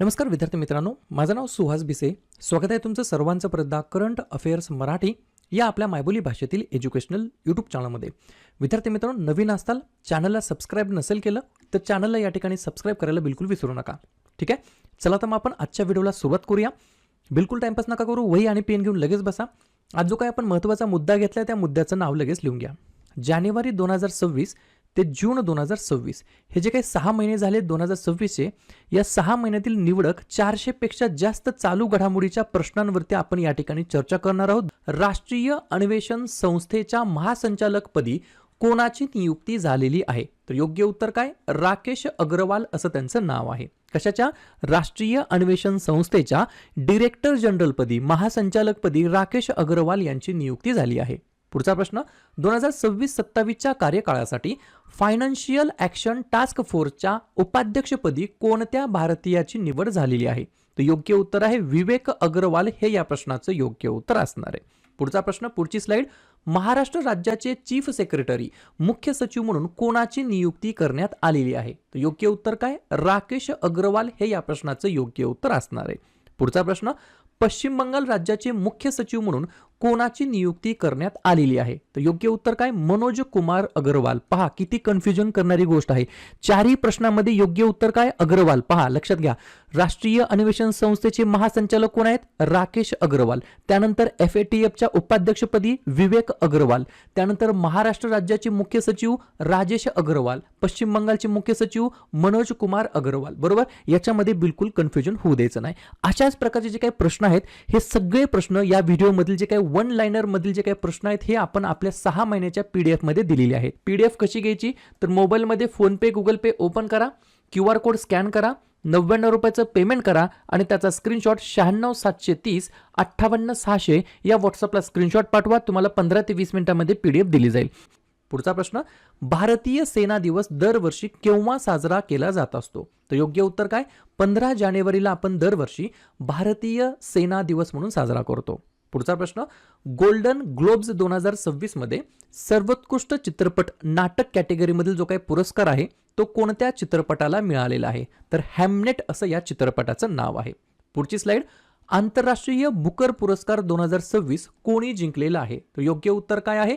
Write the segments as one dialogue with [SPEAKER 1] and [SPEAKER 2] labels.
[SPEAKER 1] नमस्कार विद्यार्थी मित्रांनो, माझं नाव सुहास भिसे. स्वागत आहे तुमचं सर्वांचं परत करंट अफेअर्स मराठी या आपल्या मायबोली भाषेतील एज्युकेशनल यूट्यूब चॅनलमध्ये. विद्यार्थी मित्रांनो, नवीन असताल, चॅनलला सबस्क्राईब नसेल केलं तर चॅनलला या ठिकाणी सबस्क्राईब करायला बिलकुल विसरू नका. ठीक आहे, चला तर मग आपण आजच्या व्हिडिओला सुरुवात करूया. बिलकुल टाइमपास नका करू, वही आणि पेन घेऊन लगेच बसा. आज जो काय आपण महत्त्वाचा मुद्दा घेतला त्या मुद्द्याचं नाव लगेच लिहून घ्या. जानेवारी 2026 ते जून 2026 हे जे काही 6 महिने झाले 2026चे, या 6 महिन्यातील निवडक 400 पेक्षा जास्त चालू घडामोडीच्या प्रश्नांवरती आपण या ठिकाणी चर्चा करणार आहोत. राष्ट्रीय अन्वेषण संस्थेच्या महासंचालकपदी कोणाची नियुक्ती झालेली आहे? तर योग्य उत्तर काय? राकेश अग्रवाल असं त्यांचं नाव आहे. कशाच्या? राष्ट्रीय अन्वेषण संस्थेच्या डायरेक्टर जनरलपदी, महासंचालकपदी राकेश अग्रवाल यांची नियुक्ती झाली आहे. पुढचा प्रश्न, 2026-27च्या कार्यकाळासाठी फायनान्शियल ॲक्शन टास्क फोर्सच्या उपाध्यक्षपदी कोणत्या भारतीयाची निवड झालेली आहे? तर योग्य उत्तर आहे विवेक अग्रवाल, हे या प्रश्नाचं योग्य उत्तर असणार आहे. पुढचा प्रश्न, पुढची स्लाइड. महाराष्ट्र राज्याचे चीफ सेक्रेटरी, मुख्य सचिव म्हणून कोणाची नियुक्ती करण्यात आलेली आहे? तर योग्य उत्तर काय? राकेश अग्रवाल, हे या प्रश्नाचं योग्य उत्तर असणार आहे. पुढचा प्रश्न, पश्चिम बंगाल राज्याचे मुख्य सचिव म्हणून कोणाची नियुक्ती करण्यात आलेली आहे? तर योग्य उत्तर काय? मनोज कुमार अग्रवाल. पहा किती कन्फ्युजन करणारी गोष्ट आहे. चारही प्रश्नांमध्ये योग्य उत्तर काय? अग्रवाल. पहा लक्षात घ्या, राष्ट्रीय अन्वेषण संस्थेचे महासंचालक कोण आहेत? राकेश अग्रवाल. त्यानंतर FATFच्या उपाध्यक्षपदी विवेक अग्रवाल. त्यानंतर महाराष्ट्र राज्याचे मुख्य सचिव राजेश अग्रवाल. पश्चिम बंगालचे मुख्य सचिव मनोज कुमार अग्रवाल. बरोबर, याच्यामध्ये बिलकुल कन्फ्युजन होऊ द्यायचं नाही. अशाच प्रकारचे जे काही प्रश्न आहेत, हे सगळे प्रश्न या व्हिडिओमधील जे काही वन लाइनर मधील जे काही प्रश्न आहेत, हे आपण आपल्या 6 महिन्याच्या PDF मध्ये दिलेले आहेत. PDF कशी घ्यायची? तर मोबाईलमध्ये फोन पे, गुगल पे ओपन करा, QR कोड स्कॅन करा, 99 रुपयाचं पेमेंट करा आणि त्याचा स्क्रीनशॉट 96 730 58 600 या व्हॉट्सअपला स्क्रीनशॉट पाठवा. तुम्हाला 15 ते 20 मिनिटांमध्ये PDF दिली जाईल. पुढचा प्रश्न, भारतीय सेना दिवस दरवर्षी केव्हा साजरा केला जात असतो? तर योग्य उत्तर काय? 15 जानेवारीला आपण दरवर्षी भारतीय सेना दिवस म्हणून साजरा करतो. पुढचा प्रश्न, गोल्डन ग्लोब्स 2026 मध्ये सर्वोत्कृष्ट चित्रपट नाटक कॅटेगरीमधील जो काही पुरस्कार आहे तो कोणत्या चित्रपटाला मिळालेला आहे? तर हॅमनेट असं या चित्रपटाचं नाव आहे. पुढची स्लाइड, आंतरराष्ट्रीय बुकर पुरस्कार 2026 कोणी जिंकलेला आहे? तर योग्य उत्तर काय आहे?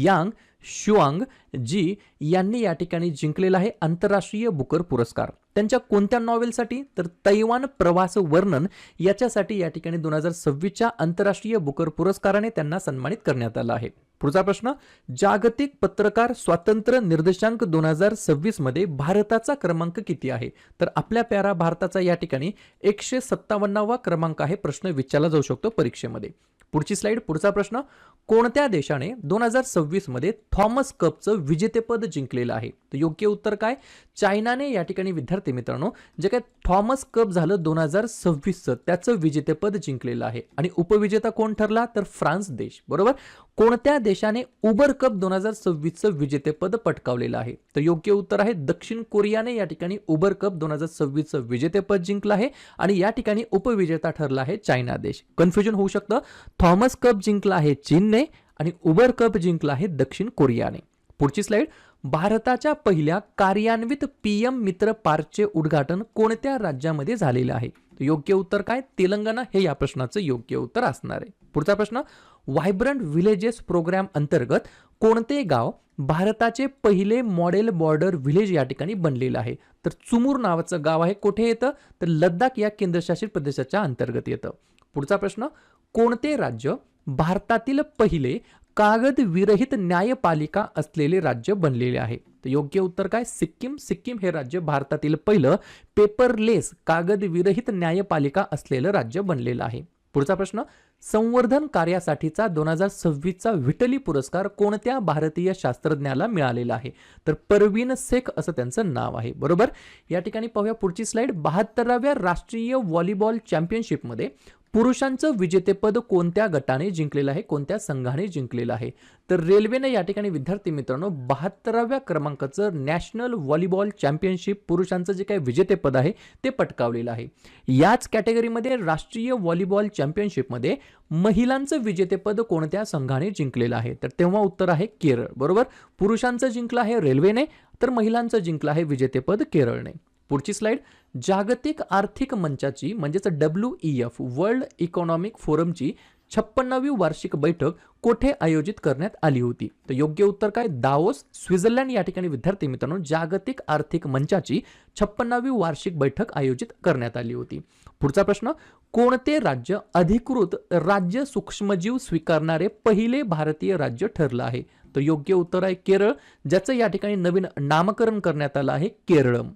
[SPEAKER 1] यांग शुआंग जी यांनी या ठिकाणी जिंकलेला आहे आंतरराष्ट्रीय बुकर पुरस्कार. त्यांच्या कोणत्या नॉवेलसाठी? तर तैवान प्रवास वर्णन याच्यासाठी या ठिकाणी 2026च्या आंतरराष्ट्रीय बुकर पुरस्काराने त्यांना सन्मानित करण्यात आलं आहे. पुढचा प्रश्न, जागतिक पत्रकार स्वातंत्र्य निर्देशांक 2026 मध्ये भारताचा क्रमांक किती आहे? तर आपल्या प्यारा भारताचा या ठिकाणी 157वा क्रमांक आहे. प्रश्न विचारला जाऊ शकतो परीक्षेमध्ये. पुढची स्लाइड, पुढचा प्रश्न, कोणत्या देशाने 2026 मध्ये थॉमस कपचं विजेतेपद जिंकलेलं आहे? तर योग्य उत्तर काय? चायनाने या ठिकाणी विद्यार्थी मित्रांनो जे काय थॉमस कप झालं 2026चं, त्याचं विजेतेपद जिंकलेलं आहे. आणि उपविजेता कोण ठरला? तर फ्रान्स देश. बरोबर, कोणत्या देशाने उबर कप 2026चं विजेतेपद पटकावलेलं आहे? तर योग्य उत्तर आहे दक्षिण कोरियाने या ठिकाणी उबर कप 2026चं विजेतेपद जिंकलं आहे आणि या ठिकाणी उपविजेता ठरला आहे चायना देश. कन्फ्युजन होऊ शकतं. थॉमस कप जिंकला आहे चीनने आणि उबर कप जिंकला आहे दक्षिण कोरियाने. पुढची स्लाइड, भारताच्या पहिल्या कार्यान्वित PM मित्र पार्कचे उद्घाटन कोणत्या राज्यामध्ये झालेलं आहे? योग्य उत्तर काय? तेलंगणा, हे या प्रश्नाचं योग्य उत्तर असणार आहे. पुढचा प्रश्न, व्हायब्रंट विलेजेस प्रोग्राम अंतर्गत कोणते गाव भारताचे पहिले मॉडेल बॉर्डर विलेज या ठिकाणी बनलेलं आहे? तर चुमूर नावाचं गाव आहे. कुठे येतं? तर लद्दाख या केंद्रशासित प्रदेशाच्या अंतर्गत येतं. पुढचा प्रश्न, कोणते राज्य भारतातील पहिले कागद विरहित न्यायपालिका असलेले राज्य बनलेले आहे? तर योग्य उत्तर काय? सिक्कीम. सिक्कीम हे राज्य भारतातील पहिलं पेपरलेस कागद विरहित न्यायपालिका असलेलं राज्य बनलेलं आहे. पुढचा प्रश्न, संवर्धन कार्यासाठीचा 2026चा व्हिटली पुरस्कार कोणत्या भारतीय शास्त्रज्ञाला मिळालेला आहे? तर परवीन शेख असं त्यांचं नाव आहे. बरोबर, या ठिकाणी पाहूया पुढची स्लाइड. 72व्या राष्ट्रीय व्हॉलीबॉल चॅम्पियनशिपमध्ये पुरुषांचं विजेतेपद कोणत्या गटाने जिंकलेलं आहे? कोणत्या संघाने जिंकलेलं आहे? तर रेल्वेने या ठिकाणी विद्यार्थी मित्रांनो 72व्या क्रमांकाचं नॅशनल व्हॉलीबॉल चॅम्पियनशिप पुरुषांचं जे काही विजेतेपद आहे ते पटकावलेलं आहे. याच कॅटेगरीमध्ये राष्ट्रीय व्हॉलीबॉल चॅम्पियनशिपमध्ये महिलांचं विजेतेपद कोणत्या संघाने जिंकलेलं आहे? तर तेव्हा उत्तर आहे केरळ. बरोबर, पुरुषांचं जिंकलं आहे रेल्वेने, तर महिलांचं जिंकलं आहे विजेतेपद केरळने. पुढची स्लाइड, जागतिक आर्थिक मंचाची म्हणजेच WEF वर्ल्ड इकॉनॉमिक फोरमची 56वी वार्षिक बैठक कोठे आयोजित करण्यात आली होती? तर योग्य उत्तर काय? दावोस, स्वित्झर्लंड या ठिकाणी विद्यार्थी मित्रांनो जागतिक आर्थिक मंचाची 56वी वार्षिक बैठक आयोजित करण्यात आली होती. पुढचा प्रश्न, कोणते राज्य अधिकृत राज्य सूक्ष्मजीव स्वीकारणारे पहिले भारतीय राज्य ठरलं आहे? तर योग्य उत्तर आहे केरळ, ज्याचं या ठिकाणी नवीन नामकरण करण्यात आलं आहे केरळम.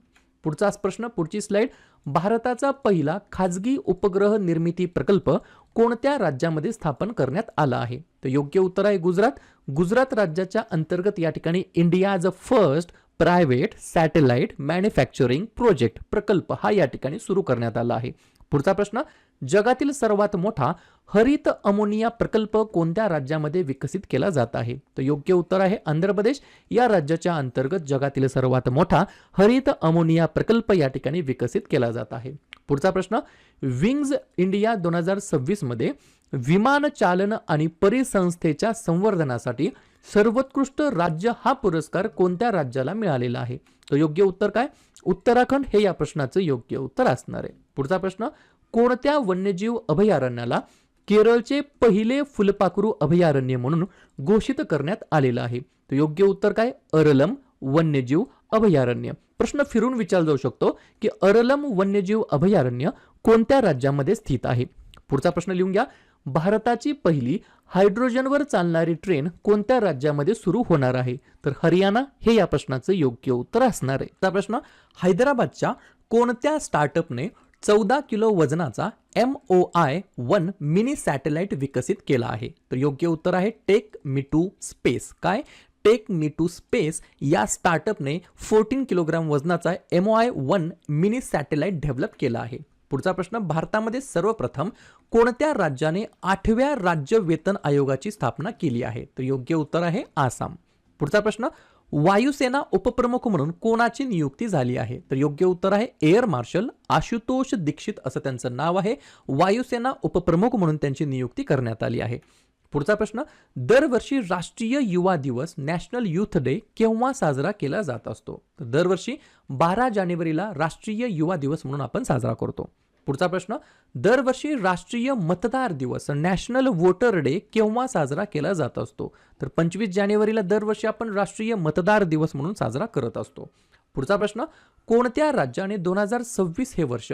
[SPEAKER 1] पुढचाच प्रश्न, पुढची स्लाइड, भारताचा पहिला खाजगी उपग्रह निर्मिती प्रकल्प कोणत्या राज्यामध्ये स्थापन करण्यात आला आहे? तर योग्य उत्तर आहे गुजरात. गुजरात राज्याच्या अंतर्गत या ठिकाणी India's first private satellite manufacturing project प्रकल्प हा या ठिकाणी सुरू करण्यात आला आहे. पुढचा प्रश्न, जगातील सर्वात मोठा हरित अमोनिया प्रकल्प कोणत्या राज्यामध्ये विकसित केला जात आहे? तर योग्य उत्तर आहे आंध्र प्रदेश. या राज्याच्या अंतर्गत जगातील सर्वात मोठा हरित अमोनिया प्रकल्प या ठिकाणी विकसित केला जात आहे. पुढचा प्रश्न, विंग्ज इंडिया 2026 मध्ये विमान चालन आणि परिसंस्थेच्या संवर्धनासाठी सर्वोत्कृष्ट राज्य हा पुरस्कार कोणत्या राज्याला मिळालेला आहे? तर योग्य उत्तर काय? उत्तराखंड हे या प्रश्नाचं योग्य उत्तर असणार आहे. पुढचा प्रश्न, कोणत्या वन्यजीव अभयारण्याला केरळचे पहिले फुलपाखरू अभयारण्य म्हणून घोषित करण्यात आलेलं आहे? तर योग्य उत्तर काय? अरलम वन्यजीव अभयारण्य. प्रश्न फिरून विचारला जाऊ शकतो की अरलम वन्यजीव अभयारण्य कोणत्या राज्यामध्ये स्थित आहे? पुढचा प्रश्न लिहून घ्या, भारताची पहिली हायड्रोजनवर चालणारी ट्रेन कोणत्या राज्यामध्ये सुरू होणार आहे? तर हरियाणा हे या प्रश्नाचं योग्य उत्तर असणार आहे. हा प्रश्न, हैदराबादच्या कोणत्या स्टार्टअपने 14 किलो वजनाचा MOI-1 मिनी सॅटेलाइट विकसित केला आहे? तर योग्य उत्तर आहे टेक मी टू स्पेस. काय? टेक मी टू स्पेस या स्टार्टअपने 14 किलोग्राम वजनाचा MOI-1 मिनी सॅटेलाइट डेव्हलप केला आहे. पुढचा प्रश्न, भारतामध्ये सर्वप्रथम कोणत्या राज्याने 8व्या राज्य वेतन आयोगाची स्थापना केली आहे? तर योग्य उत्तर आहे आसाम. पुढचा प्रश्न, वायुसेना उपप्रमुख म्हणून कोणाची नियुक्ती झाली आहे? तर योग्य उत्तर आहे एअर मार्शल आशुतोष दीक्षित असं त्यांचं नाव आहे. वायुसेना उपप्रमुख म्हणून त्यांची नियुक्ती करण्यात आली आहे. पुढचा प्रश्न, दरवर्षी राष्ट्रीय युवा दिवस नॅशनल युथ डे केव्हा साजरा केला जात असतो? तर दरवर्षी 12 जानेवारीला राष्ट्रीय युवा दिवस म्हणून आपण साजरा करतो. पुढचा प्रश्न, दरवर्षी राष्ट्रीय मतदार दिवस नॅशनल वोटर डे केव्हा साजरा केला जात असतो? तर 25 जानेवारीला दरवर्षी आपण राष्ट्रीय मतदार दिवस म्हणून साजरा करत असतो. पुढचा प्रश्न, कोणत्या राज्याने 2026 हे वर्ष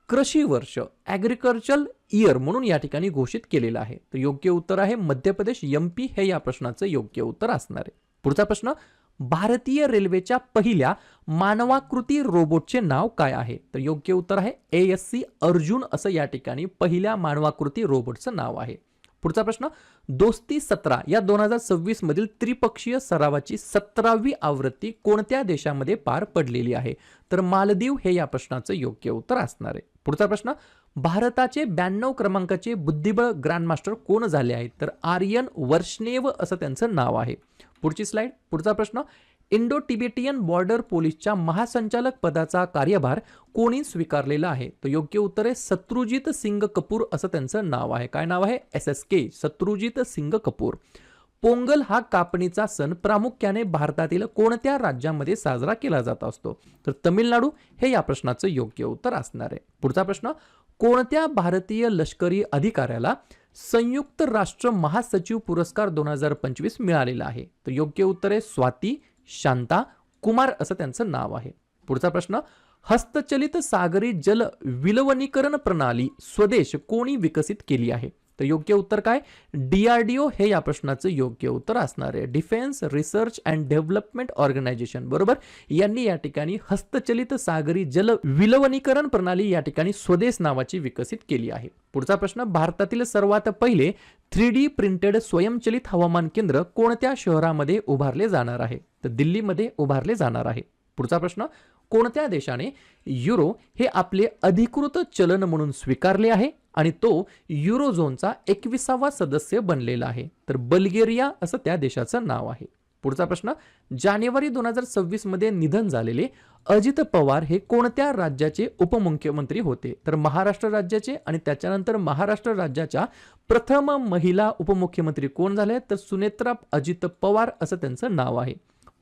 [SPEAKER 1] कृषी वर्ष ॲग्रिकल्चरल इयर म्हणून या ठिकाणी घोषित केलेलं आहे? तर योग्य उत्तर आहे मध्य प्रदेश MP हे या प्रश्नाचं योग्य उत्तर असणार आहे. पुढचा प्रश्न, भारतीय रेल्वेच्या पहिल्या मानवाकृती रोबोटचे नाव काय आहे? तर योग्य उत्तर आहे ASC अर्जुन असं या ठिकाणी पहिल्या मानवाकृती रोबोटचं नाव आहे. पुढचा प्रश्न, दोस्ती 17 या 2026 मधील त्रिपक्षीय सरावाची 17वी आवृत्ती कोणत्या देशामध्ये पार पडलेली आहे? तर मालदीव हे या प्रश्नाचं योग्य उत्तर असणार आहे. पुढचा प्रश्न, भारताचे 92 क्रमांकाचे बुद्धिबळ ग्रँडमास्टर कोण झाले आहेत? तर आर्यन वर्षनेव असं त्यांचं नाव आहे. पुढची स्लाइड, पुढचा प्रश्न, इंडो तिबेटियन बॉर्डर पोलीसच्या महासंचालक पदाचा कार्यभार कोणी स्वीकारलेला आहे? तर योग्य उत्तर आहे शत्रुजित सिंग कपूर असं त्यांचं नाव आहे. काय नाव आहे? SSK शत्रुजित सिंग कपूर. पोंगल हा कापणीचा सण प्रामुख्याने भारतातील कोणत्या राज्यामध्ये साजरा केला जात असतो? तर तमिळनाडू हे या प्रश्नाचं योग्य उत्तर असणार आहे. पुढचा प्रश्न, कोणत्या भारतीय लष्करी अधिकाऱ्याला संयुक्त राष्ट्र महासचिव पुरस्कार 2025 मिळालेला आहे? तर योग्य उत्तर आहे स्वाती शांता कुमार असं त्यांचं नाव आहे. पुढचा प्रश्न, हस्तचलित सागरी जल विलवणीकरण प्रणाली स्वदेश कोणी विकसित केली आहे? तर योग्य उत्तर काय? DRDO हे या प्रश्नाचं योग्य उत्तर असणार आहे. Defence research and development organisation बरोबर यांनी या ठिकाणी हस्तचलित सागरी जल विलवणीकरण प्रणाली या ठिकाणी स्वदेश नावाची विकसित केली आहे. पुढचा प्रश्न, भारतातील सर्वात पहिले 3D प्रिंटेड स्वयंचलित हवामान केंद्र कोणत्या शहरामध्ये उभारले जाणार आहे? तर दिल्लीमध्ये उभारले जाणार आहे. पुढचा प्रश्न, कोणत्या देशाने युरो हे आपले अधिकृत चलन म्हणून स्वीकारले आहे आणि तो युरोझोनचा 21वा सदस्य बनलेला आहे? तर बल्गेरिया असं त्या देशाचं नाव आहे. पुढचा प्रश्न, जानेवारी 2026 मध्ये निधन झालेले अजित पवार हे कोणत्या राज्याचे उपमुख्यमंत्री होते? तर महाराष्ट्र राज्याचे. आणि त्याच्यानंतर महाराष्ट्र राज्याच्या प्रथम महिला उपमुख्यमंत्री कोण झाले? तर सुनेत्रा अजित पवार असं त्यांचं नाव आहे.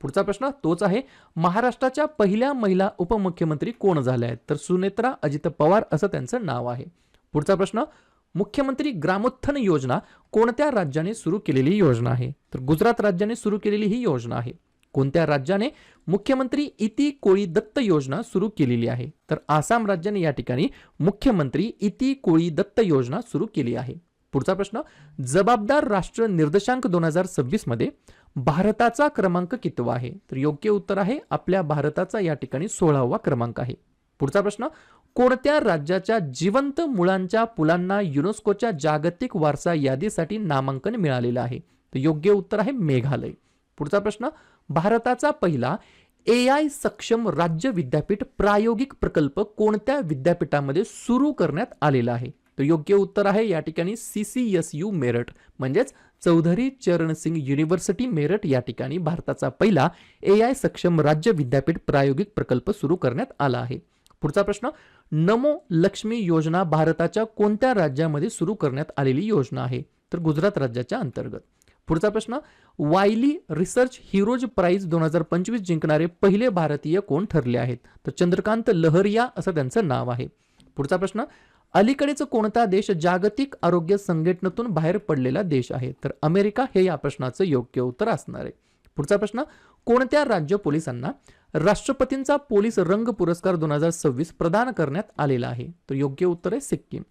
[SPEAKER 1] पुढचा प्रश्न तोच आहे, महाराष्ट्राच्या पहिल्या महिला उपमुख्यमंत्री कोण झाल्या आहेत? तर सुनेत्रा अजित पवार असं त्यांचं नाव आहे. पुढचा प्रश्न, मुख्यमंत्री ग्रामोत्थान योजना कोणत्या राज्याने सुरू केलेली योजना आहे? तर गुजरात राज्याने सुरू केलेली ही योजना आहे. कोणत्या राज्याने मुख्यमंत्री इति कोळी दत्त योजना सुरू केलेली आहे? तर आसाम राज्याने या ठिकाणी मुख्यमंत्री इति कोळी दत्त योजना सुरू केली आहे. पुढचा प्रश्न, जबाबदार राष्ट्र निर्देशांक 2026 मध्ये भारताचा क्रमांक कितवा आहे? तर योग्य उत्तर आहे आपल्या भारताचा या ठिकाणी 16वा क्रमांक आहे. पुढचा प्रश्न, कोणत्या राज्याच्या जिवंत मुळांच्या पुलांना युनेस्कोच्या जागतिक वारसा यादीसाठी नामांकन मिळालेलं आहे? तर योग्य उत्तर आहे मेघालय. पुढचा प्रश्न, भारताचा पहिला AI सक्षम राज्य विद्यापीठ प्रायोगिक प्रकल्प कोणत्या विद्यापीठामध्ये सुरू करण्यात आलेला आहे? तर योग्य उत्तर आहे या ठिकाणी CCSU मेरठ, म्हणजेच चौधरी चरण सिंग युनिव्हर्सिटी मेरठ या ठिकाणी भारताचा पहिला AI सक्षम राज्य विद्यापीठ प्रायोगिक प्रकल्प सुरू करण्यात आला आहे. पुढचा प्रश्न, नमो लक्ष्मी योजना भारताच्या कोणत्या राज्यामध्ये सुरू करण्यात आलेली योजना आहे? तर गुजरात राज्याच्या अंतर्गत. पुढचा प्रश्न, वायली रिसर्च हिरोज प्राइज 2025 जिंकणारे पहिले भारतीय कोण ठरले आहेत? तर चंद्रकांत लहरिया असं त्यांचं नाव आहे. पुढचा प्रश्न, अलीकडेच कोणता देश जागतिक आरोग्य संघटनेतून बाहेर पडलेला देश आहे? तर अमेरिका हे या प्रश्नाचं योग्य उत्तर असणार आहे. पुढचा प्रश्न, कोणत्या राज्य पोलिसांना राष्ट्रपतींचा पोलीस रंग पुरस्कार 2026 प्रदान करण्यात आलेला आहे? तर योग्य उत्तर आहे सिक्कीम.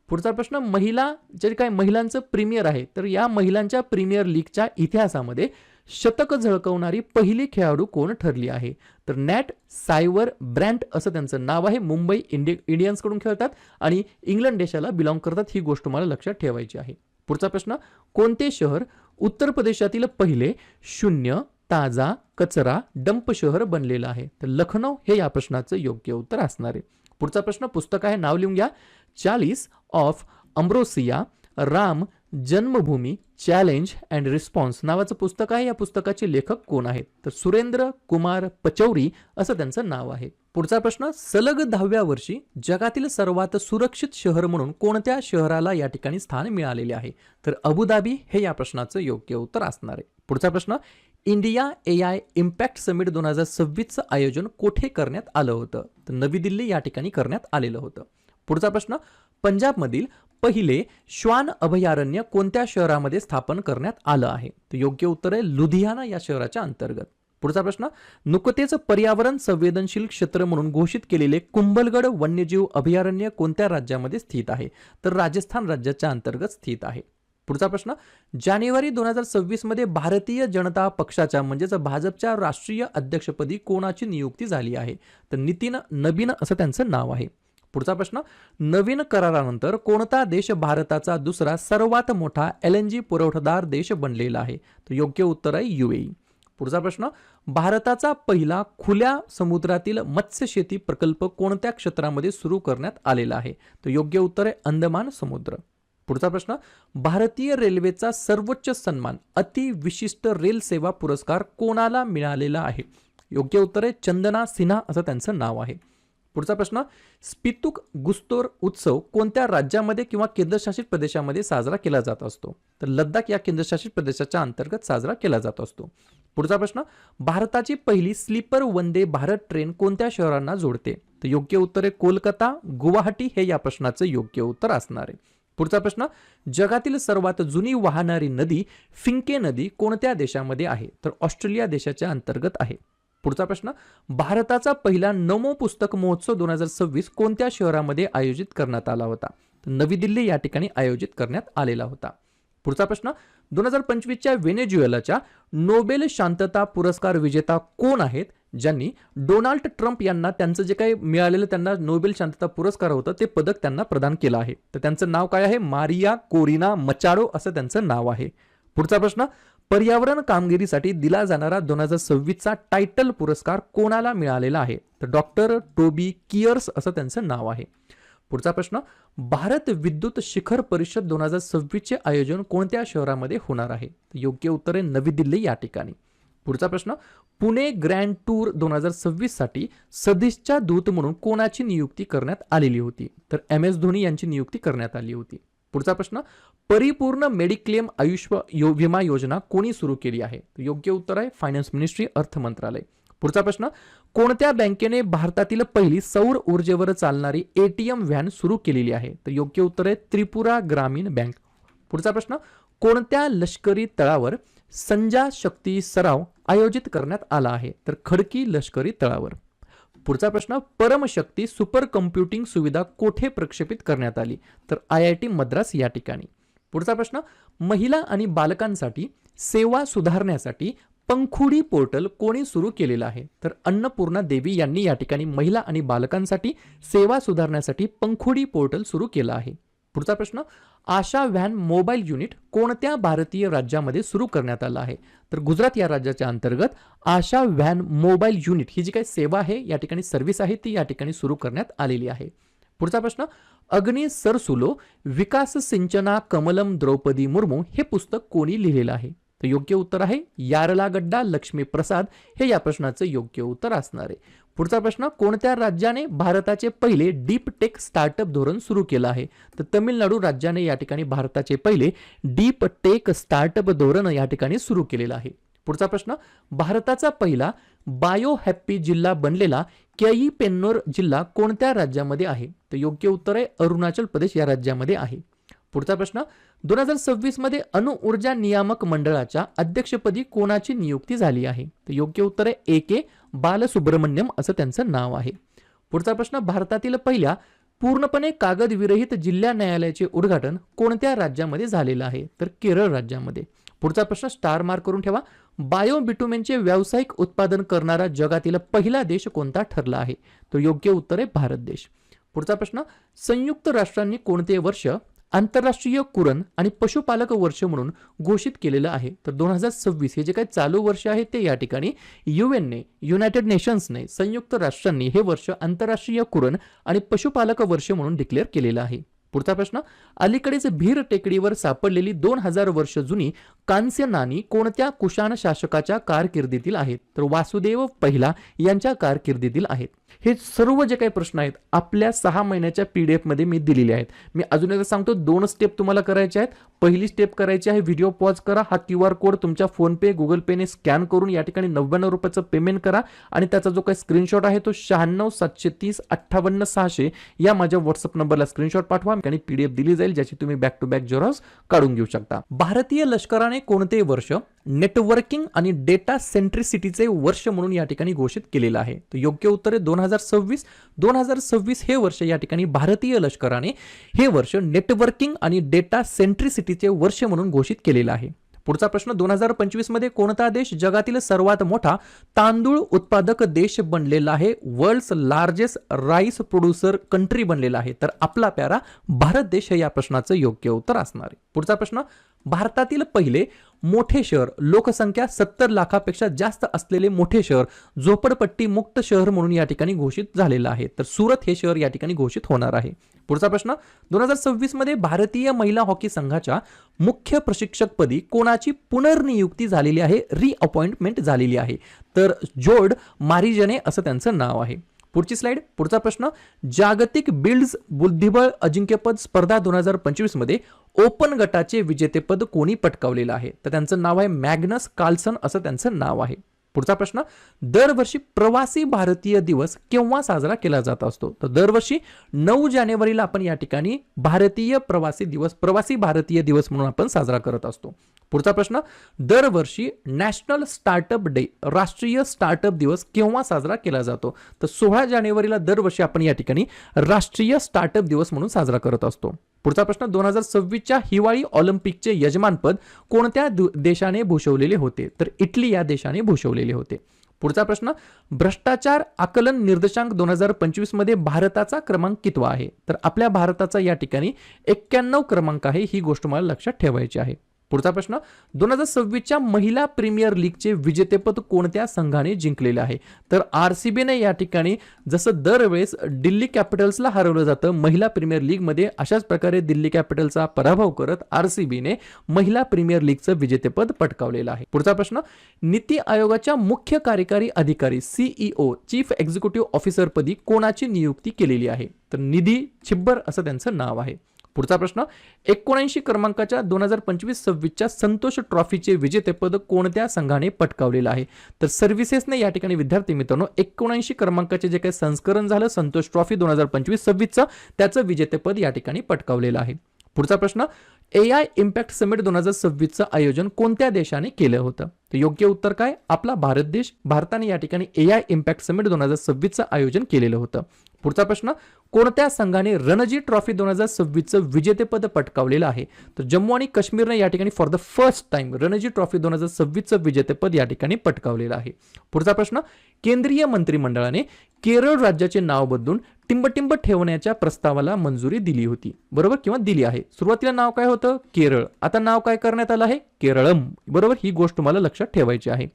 [SPEAKER 1] पुढचा प्रश्न, महिलांचं प्रीमियर आहे, तर या महिलांच्या प्रीमियर लीगच्या इतिहासामध्ये शतक झळकवणारी पहिली खेळाडू कोण ठरली आहे? तर नॅट सायवर ब्रँट असं त्यांचं नाव आहे. मुंबई इंडियन्स कडून खेळतात आणि इंग्लंड देशाला बिलॉंग करतात, ही गोष्ट मला लक्षात ठेवायची आहे. पुढचा प्रश्न, कोणते शहर उत्तर प्रदेशातील पहिले शून्य ताजा कचरा डंप शहर बनलेलं आहे? तर लखनौ हे या प्रश्नाचं योग्य उत्तर असणार आहे. पुढचा प्रश्न, पुस्तक आहे, नाव लिहून घ्या, 40 ऑफ अम्ब्रोसिया Ram Janmabhoomi challenge and response नावाचं पुस्तक आहे. या पुस्तकाचे लेखक कोण आहेत? तर सुरेंद्र कुमार पचौरी असं त्यांचं नाव आहे. पुढचा प्रश्न, सलग 10व्या वर्षी जगातील सर्वात सुरक्षित शहर म्हणून कोणत्या शहराला या ठिकाणी स्थान मिळालेले आहे? तर अबुधाबी हे या प्रश्नाचं योग्य उत्तर असणार आहे. पुढचा प्रश्न, इंडिया AI इम्पॅक्ट समिट 2026चं आयोजन कोठे करण्यात आलं होतं? तर नवी दिल्ली या ठिकाणी करण्यात आलेलं होतं. पुढचा प्रश्न, पंजाबमधील पहिले श्वान अभयारण्य कोणत्या शहरामध्ये स्थापन करण्यात आलं आहे? तर योग्य उत्तर आहे लुधियाना या शहराच्या अंतर्गत. पुढचा प्रश्न, नुकतेच पर्यावरण संवेदनशील क्षेत्र म्हणून घोषित केलेले कुंभलगड वन्यजीव अभयारण्य कोणत्या राज्यामध्ये स्थित आहे? तर राजस्थान राज्याच्या अंतर्गत स्थित आहे. पुढचा प्रश्न, जानेवारी 2026 मध्ये भारतीय जनता पक्षाच्या म्हणजेच भाजपच्या राष्ट्रीय अध्यक्षपदी कोणाची नियुक्ती झाली आहे? तर नितीन नबीन असं त्यांचं नाव आहे. पुढचा प्रश्न, नवीन करारानंतर कोणता देश भारताचा दुसरा सर्वात मोठा LNG पुरवठादार देश बनलेला आहे? तर योग्य उत्तर आहे UAE. पुढचा प्रश्न, भारताचा पहिला खुल्या समुद्रातील मत्स्यशेती प्रकल्प कोणत्या क्षेत्रामध्ये सुरू करण्यात आलेला आहे? तर योग्य उत्तर आहे अंदमान समुद्र. पुढचा प्रश्न, भारतीय रेल्वेचा सर्वोच्च सन्मान अतिविशिष्ट रेल सेवा पुरस्कार कोणाला मिळालेला आहे? योग्य उत्तर आहे चंदना सिन्हा असं त्यांचं नाव आहे. पुढचा प्रश्न, स्पितुक गुस्तोर उत्सव कोणत्या राज्यामध्ये किंवा केंद्रशासित प्रदेशामध्ये साजरा केला जात असतो? तर लडाख या केंद्रशासित प्रदेशाच्या अंतर्गत साजरा केला जात असतो. पुढचा प्रश्न, भारताची पहिली स्लीपर वंदे भारत ट्रेन कोणत्या शहरांना जोडते? तर योग्य उत्तर आहे कोलकाता गुवाहाटी हे या प्रश्नाचं योग्य उत्तर असणार आहे. पुढचा प्रश्न, जगातील सर्वात जुनी वाहणारी नदी फिंके नदी कोणत्या देशामध्ये आहे? तर ऑस्ट्रेलिया देशाच्या अंतर्गत आहे. पुढचा प्रश्न, भारताचा पहिला नमो पुस्तक महोत्सव 2026 कोणत्या शहरामध्ये आयोजित करण्यात आला होता? तर नवी दिल्ली या ठिकाणी आयोजित करण्यात आलेला होता. पुढचा प्रश्न, 2025च्या व्हेनेझुएलाच्या नोबेल शांतता पुरस्कार विजेता कोण आहेत ज्यांनी डोनाल्ड ट्रम्प यांना त्यांचं जे काही मिळालेलं त्यांना नोबेल शांतता पुरस्कार होतं ते पदक त्यांना प्रदान केलं आहे? तर त्यांचं नाव काय आहे? मारिया कोरिना मचाडो असं त्यांचं नाव आहे. पुढचा प्रश्न, पर्यावरण कामगिरीसाठी दिला जाणारा 2026चा टायटल पुरस्कार कोणाला मिळालेला आहे? तर डॉक्टर टोबी कियर्स असं त्यांचं नाव आहे. पुढचा प्रश्न, भारत विद्युत शिखर परिषद 2026चे आयोजन कोणत्या शहरामध्ये होणार आहे? योग्य उत्तर आहे नवी दिल्ली या ठिकाणी. पुढचा प्रश्न, पुणे ग्रँड टूर 2026 साठी सदिच्छा दूत म्हणून कोणाची नियुक्ती करण्यात आलेली होती? तर MS धोनी यांची नियुक्ती करण्यात आली होती. पुढचा प्रश्न, परिपूर्ण मेडिक्लेम विमा योजना कोणी सुरू केली आहे? योग्य उत्तर आहे फायनान्स मिनिस्ट्री, अर्थ मंत्रालय. पुढचा प्रश्न, कोणत्या बँकेने भारतातील पहिली सौर ऊर्जेवर चालणारी एटीएम व्हॅन सुरू केलेली आहे? तर योग्य उत्तर आहे त्रिपुरा ग्रामीण बँक. पुढचा प्रश्न, कोणत्या लष्करी तळावर संजा शक्ती सराव आयोजित करण्यात आला आहे? तर खडकी लष्करी तळावर. पुढचा प्रश्न, परमशक्ती सुपर कम्प्युटिंग सुविधा कोठे प्रक्षेपित करण्यात आली? तर IIT मद्रास या ठिकाणी. पुढचा प्रश्न, महिला आणि बालकांसाठी सेवा सुधारण्यासाठी पंखुडी पोर्टल कोणी सुरू केलेलं आहे? तर अन्नपूर्णा देवी यांनी या ठिकाणी महिला आणि बालकांसाठी सेवा सुधारण्यासाठी पंखुडी पोर्टल सुरू केलं आहे. पुढचा प्रश्न, आशा व्हॅन मोबाईल युनिट कोणत्या भारतीय राज्यामध्ये सुरू करण्यात आलं आहे? तर गुजरात या राज्याच्या अंतर्गत आशा व्हॅन मोबाईल युनिट ही जी काही सेवा आहे या ठिकाणी सर्व्हिस आहे ती या ठिकाणी सुरू करण्यात आलेली आहे. पुढचा प्रश्न, अग्नि सरसुलो विकास सिंचना कमलम द्रौपदी मुर्मू हे पुस्तक कोणी लिहिलेलं आहे? तर योग्य उत्तर आहे यारलागड्डा लक्ष्मी प्रसाद हे या प्रश्नाचं योग्य उत्तर असणार आहे. पुढचा प्रश्न, कोणत्या राज्याने भारताचे पहिले डीप टेक स्टार्टअप धोरण सुरू केलं आहे? तर तमिळनाडू राज्याने या ठिकाणी भारताचे पहिले डीप टेक स्टार्टअप धोरण या ठिकाणी सुरू केलेलं आहे. पुढचा प्रश्न, भारताचा पहिला बायो हॅप्पी जिल्हा बनलेला केई पेन्नोर जिल्हा कोणत्या राज्यामध्ये आहे? तर योग्य उत्तर आहे अरुणाचल प्रदेश या राज्यामध्ये आहे. पुढचा प्रश्न, 2026 मध्ये अणुऊर्जा नियामक मंडळाच्या अध्यक्षपदी कोणाची नियुक्ती झाली आहे? तर योग्य उत्तर आहे AK बालसुब्रमण्यम असं त्यांचं नाव आहे. पुढचा प्रश्न, भारतातील पहिल्या पूर्णपणे कागदविरहित जिल्हा न्यायालयाचे उद्घाटन कोणत्या राज्यामध्ये झालेलं आहे? तर केरळ राज्यामध्ये. पुढचा प्रश्न स्टार मार्क करून ठेवा. बायो बिटुमेनचे व्यावसायिक उत्पादन करणारा जगातील पहिला देश कोणता ठरला आहे? तर योग्य उत्तर आहे भारत देश. पुढचा प्रश्न, संयुक्त राष्ट्रांनी कोणते वर्ष आंतरराष्ट्रीय कुरण आणि पशुपालक वर्ष म्हणून घोषित केलेलं आहे? तर 2026 हे जे काही चालू वर्ष आहे ते या ठिकाणी UN युनायटेड नेशन्सने संयुक्त राष्ट्रांनी हे वर्ष आंतरराष्ट्रीय कुरण आणि पशुपालक वर्ष म्हणून डिक्लेअर केलेलं आहे. पुढचा प्रश्न, अलीकडेच भीर टेकडीवर सापडलेली 2000 वर्ष जुनी कांस्य नाणी कोणत्या कुशाण शासकाच्या कारकिर्दीतील आहेत? तर वासुदेव पहिला यांच्या कारकिर्दीतील आहेत. हे सर्व जे काही प्रश्न आहेत आपल्या 6 महिन्याच्या PDF मध्ये मी दिलेले आहेत. मी अजून एकदा सांगतो, 2 स्टेप तुम्हाला करायचे आहेत. पहिली स्टेप करायची आहे, व्हिडिओ पॉज करा, हा QR कोड तुमच्या फोन पे गुगल पेने स्कॅन करून या ठिकाणी 99 रुपयाचं पेमेंट करा आणि त्याचा जो काही स्क्रीनशॉट आहे तो 96730586 या माझ्या व्हॉट्सअप नंबरला स्क्रीनशॉट पाठवा आणि PDF दिली जाईल ज्याची तुम्ही बॅक टू बॅक झेरॉक्स काढून घेऊ शकता. भारतीय लष्कराने कोणते वर्ष नेटवर्किंग आणि डेटा सेंट्रिसिटीचे वर्ष म्हणून या ठिकाणी घोषित केलेलं आहे? तर योग्य उत्तर आहे 2026. 2026 हे वर्ष या ठिकाणी भारतीय लष्कराने हे वर्ष नेटवर्किंग आणि डेटा सेंट्रिसिटीचे वर्ष म्हणून घोषित केलेलं आहे. पुढचा प्रश्न, 2025 मध्ये कोणता देश जगातील सर्वात मोठा तांदूळ उत्पादक देश बनलेला आहे? World's largest rice producer country बनलेला आहे. तर आपला प्यारा भारत देश हे या प्रश्नाचं योग्य उत्तर असणार आहे. पुढचा प्रश्न, भारतातील पहिले मोठे शहर लोकसंख्या 70 लाखापेक्षा जास्त असलेले मोठे शहर झोपडपट्टी मुक्त शहर म्हणून या ठिकाणी घोषित झालेलं आहे. तर सुरत हे शहर या ठिकाणी घोषित होणार आहे. पुढचा प्रश्न, 2026 मध्ये भारतीय महिला हॉकी संघाच्या मुख्य प्रशिक्षकपदी कोणाची पुनर्नियुक्ती झालेली आहे? रिअपॉइंटमेंट झालेली आहे. तर जोर्ड मारिजने असं त्यांचं नाव आहे. पुढची स्लाइड. पुढचा प्रश्न, जागतिक बिल्ड्स बुद्धिबळ अजिंक्यपद स्पर्धा 2025 मध्ये ओपन गटाचे विजेतेपद कोणी पटकावलेलं आहे? तर त्यांचं नाव आहे मॅग्नस कार्लसन असं त्यांचं नाव आहे. पुढचा प्रश्न, दरवर्षी प्रवासी भारतीय दिवस केव्हा साजरा केला जात असतो? तर दरवर्षी 9 जानेवारीला आपण या ठिकाणी भारतीय प्रवासी भारतीय दिवस म्हणून आपण साजरा करत असतो. पुढचा प्रश्न, दरवर्षी नॅशनल स्टार्टअप डे राष्ट्रीय स्टार्टअप दिवस केव्हा साजरा केला जातो? तर 16 जानेवारीला दरवर्षी आपण या ठिकाणी राष्ट्रीय स्टार्टअप दिवस म्हणून साजरा करत असतो. पुढचा प्रश्न, 2026च्या हिवाळी ऑलिम्पिकचे यजमानपद कोणत्या देशाने भूषवलेले होते? तर इटली या देशाने भूषवलेले होते. पुढचा प्रश्न, भ्रष्टाचार आकलन निर्देशांक 2025 मध्ये भारताचा क्रमांक कितवा आहे? तर आपल्या भारताचा या ठिकाणी 91 क्रमांक आहे. ही गोष्ट मला लक्षात ठेवायची आहे. पुढचा प्रश्न, 2026च्या महिला प्रीमियर लीगचे विजेतेपद कोणत्या संघाने जिंकलेले आहे? तर RCBने या ठिकाणी जसं दरवेळेस दिल्ली कॅपिटल्सला हरवलं जातं महिला प्रीमियर लीगमध्ये, अशाच प्रकारे दिल्ली कॅपिटल्सचा पराभव करत RCBने महिला प्रीमियर लीगचं विजेतेपद पटकावलेलं आहे. पुढचा प्रश्न, नीती आयोगाच्या मुख्य कार्यकारी अधिकारी CEO चीफ एक्झिक्युटिव्ह ऑफिसर पदी कोणाची नियुक्ती केलेली आहे? तर निधी छिब्बर असं त्यांचं नाव आहे. पुढचा प्रश्न 79 क्रमांकाच्या 2025-26च्या संतोष ट्रॉफीचे विजेतेपद कोणत्या संघाने पटकावलेलं आहे? तर सर्व्हिसेसने या ठिकाणी विद्यार्थी मित्रांनो 79 क्रमांकाचे जे काही संस्करण झालं संतोष ट्रॉफी 2025-26चं त्याचं विजेतेपद या ठिकाणी पटकावलेलं आहे. पुढचा प्रश्न AI इम्पॅक्ट समिट 2026चं आयोजन कोणत्या देशाने केलं होतं? तर योग्य उत्तर काय? आपला भारत देश. भारताने या ठिकाणी AI इम्पॅक्ट समिट 2026चं आयोजन केलेलं होतं. पुढचा प्रश्न कोणत्या संघाने रणजी ट्रॉफी 2026चं विजेतेपद पटकावलेलं आहे? तर जम्मू आणि काश्मीरने या ठिकाणी for the first time Ranji trophy 2026चं विजेतेपद या ठिकाणी पटकावलेलं आहे. पुढचा प्रश्न केंद्रीय मंत्रिमंडळाने केरळ राज्याचे नाव बदलून टिंबटिंब ठेवण्याच्या प्रस्तावाला मंजुरी दिली होती, बरोबर, किंवा दिली आहे. सुरुवातीला नाव काय होतं? केरळ. आता नाव काय करण्यात आलं आहे? केरळम, बरोबर. ही गोष्ट मला लक्षात ठेवायची आहे.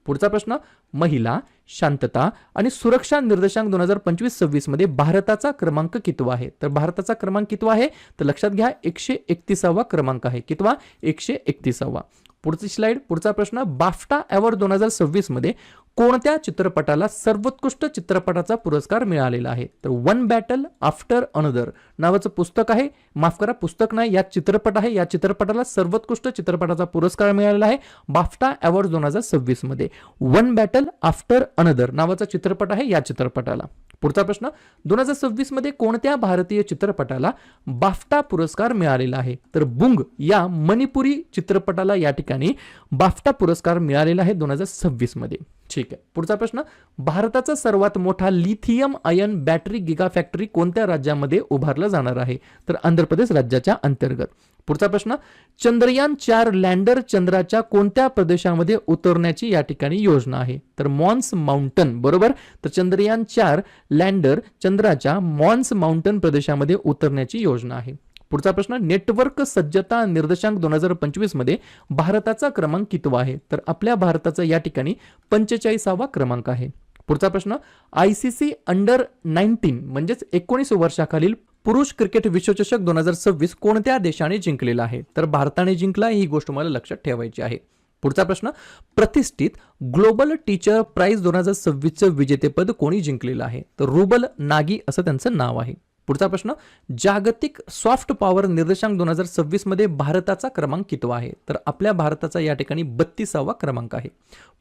[SPEAKER 1] पुढचा प्रश्न महिला, शांतता आणि सुरक्षा निर्देशांक 2025-26 मध्ये भारताचा क्रमांक कितवा आहे? तर भारताचा क्रमांक कितवा आहे? तर लक्षात घ्या 131वा क्रमांक आहे. कितवा? 131वा. पुढची स्लाइड. पुढचा प्रश्न बाफ्टा अवॉर्ड 2026 मध्ये कोणत्या चित्रपटाला सर्वोत्कृष्ट चित्रपटाचा पुरस्कार मिळालेला आहे? तर वन बॅटल आफ्टर अनदर नावाचं पुस्तक आहे. माफ करा, पुस्तक नाही, या चित्रपट आहे. या चित्रपटाला सर्वोत्कृष्ट चित्रपटाचा पुरस्कार मिळालेला आहे बाफ्टा अवॉर्ड 2026 मध्ये. वन बॅटल आफ्टर अनदर नावाचा चित्रपट आहे या चित्रपटाला. पुढचा प्रश्न 2026 मध्ये कोणत्या भारतीय चित्रपटाला बाफ्टा पुरस्कार मिळालेला आहे? तर बुंग या मणिपुरी चित्रपटाला या ठिकाणी बाफ्टा पुरस्कार मिळालेला आहे 2026 मध्ये. ठीक आहे. पुढचा प्रश्न भारताचा सर्वात मोठा lithium ion battery giga factory कोणत्या राज्यामध्ये उभारला जाणार आहे? तर आंध्र प्रदेश राज्याच्या अंतर्गत. पुढचा प्रश्न चंद्रयान 4 लँडर चंद्राच्या कोणत्या प्रदेशामध्ये उतरण्याची या ठिकाणी योजना आहे? तर मॉन्स माउंटन, बरोबर. तर चंद्रयान 4 लँडर चंद्राच्या मॉन्स माउंटन प्रदेशामध्ये उतरण्याची योजना आहे. पुढचा प्रश्न नेटवर्क सज्जता निर्देशांक 2025 मध्ये भारताचा क्रमांक कितवा आहे? तर आपल्या भारताचा या ठिकाणी 45वा क्रमांक आहे. पुढचा प्रश्न ICC अंडर 19 म्हणजेच 19 वर्षाखालील पुरुष क्रिकेट विश्वचषक 2026 कोणत्या देशाने जिंकलेला आहे? तर भारताने जिंकला, ही गोष्ट मला लक्षात ठेवायची आहे. पुढचा प्रश्न प्रतिष्ठित ग्लोबल टीचर प्राइज 2026चं विजेतेपद कोणी जिंकलेलं आहे? तर रुबल नागी असं त्यांचं नाव आहे. पुढचा प्रश्न जागतिक सॉफ्ट पॉवर निर्देशांक 2026 मध्ये भारताचा क्रमांक कितवा आहे? तर आपल्या भारताचा या ठिकाणी 32वा क्रमांक आहे.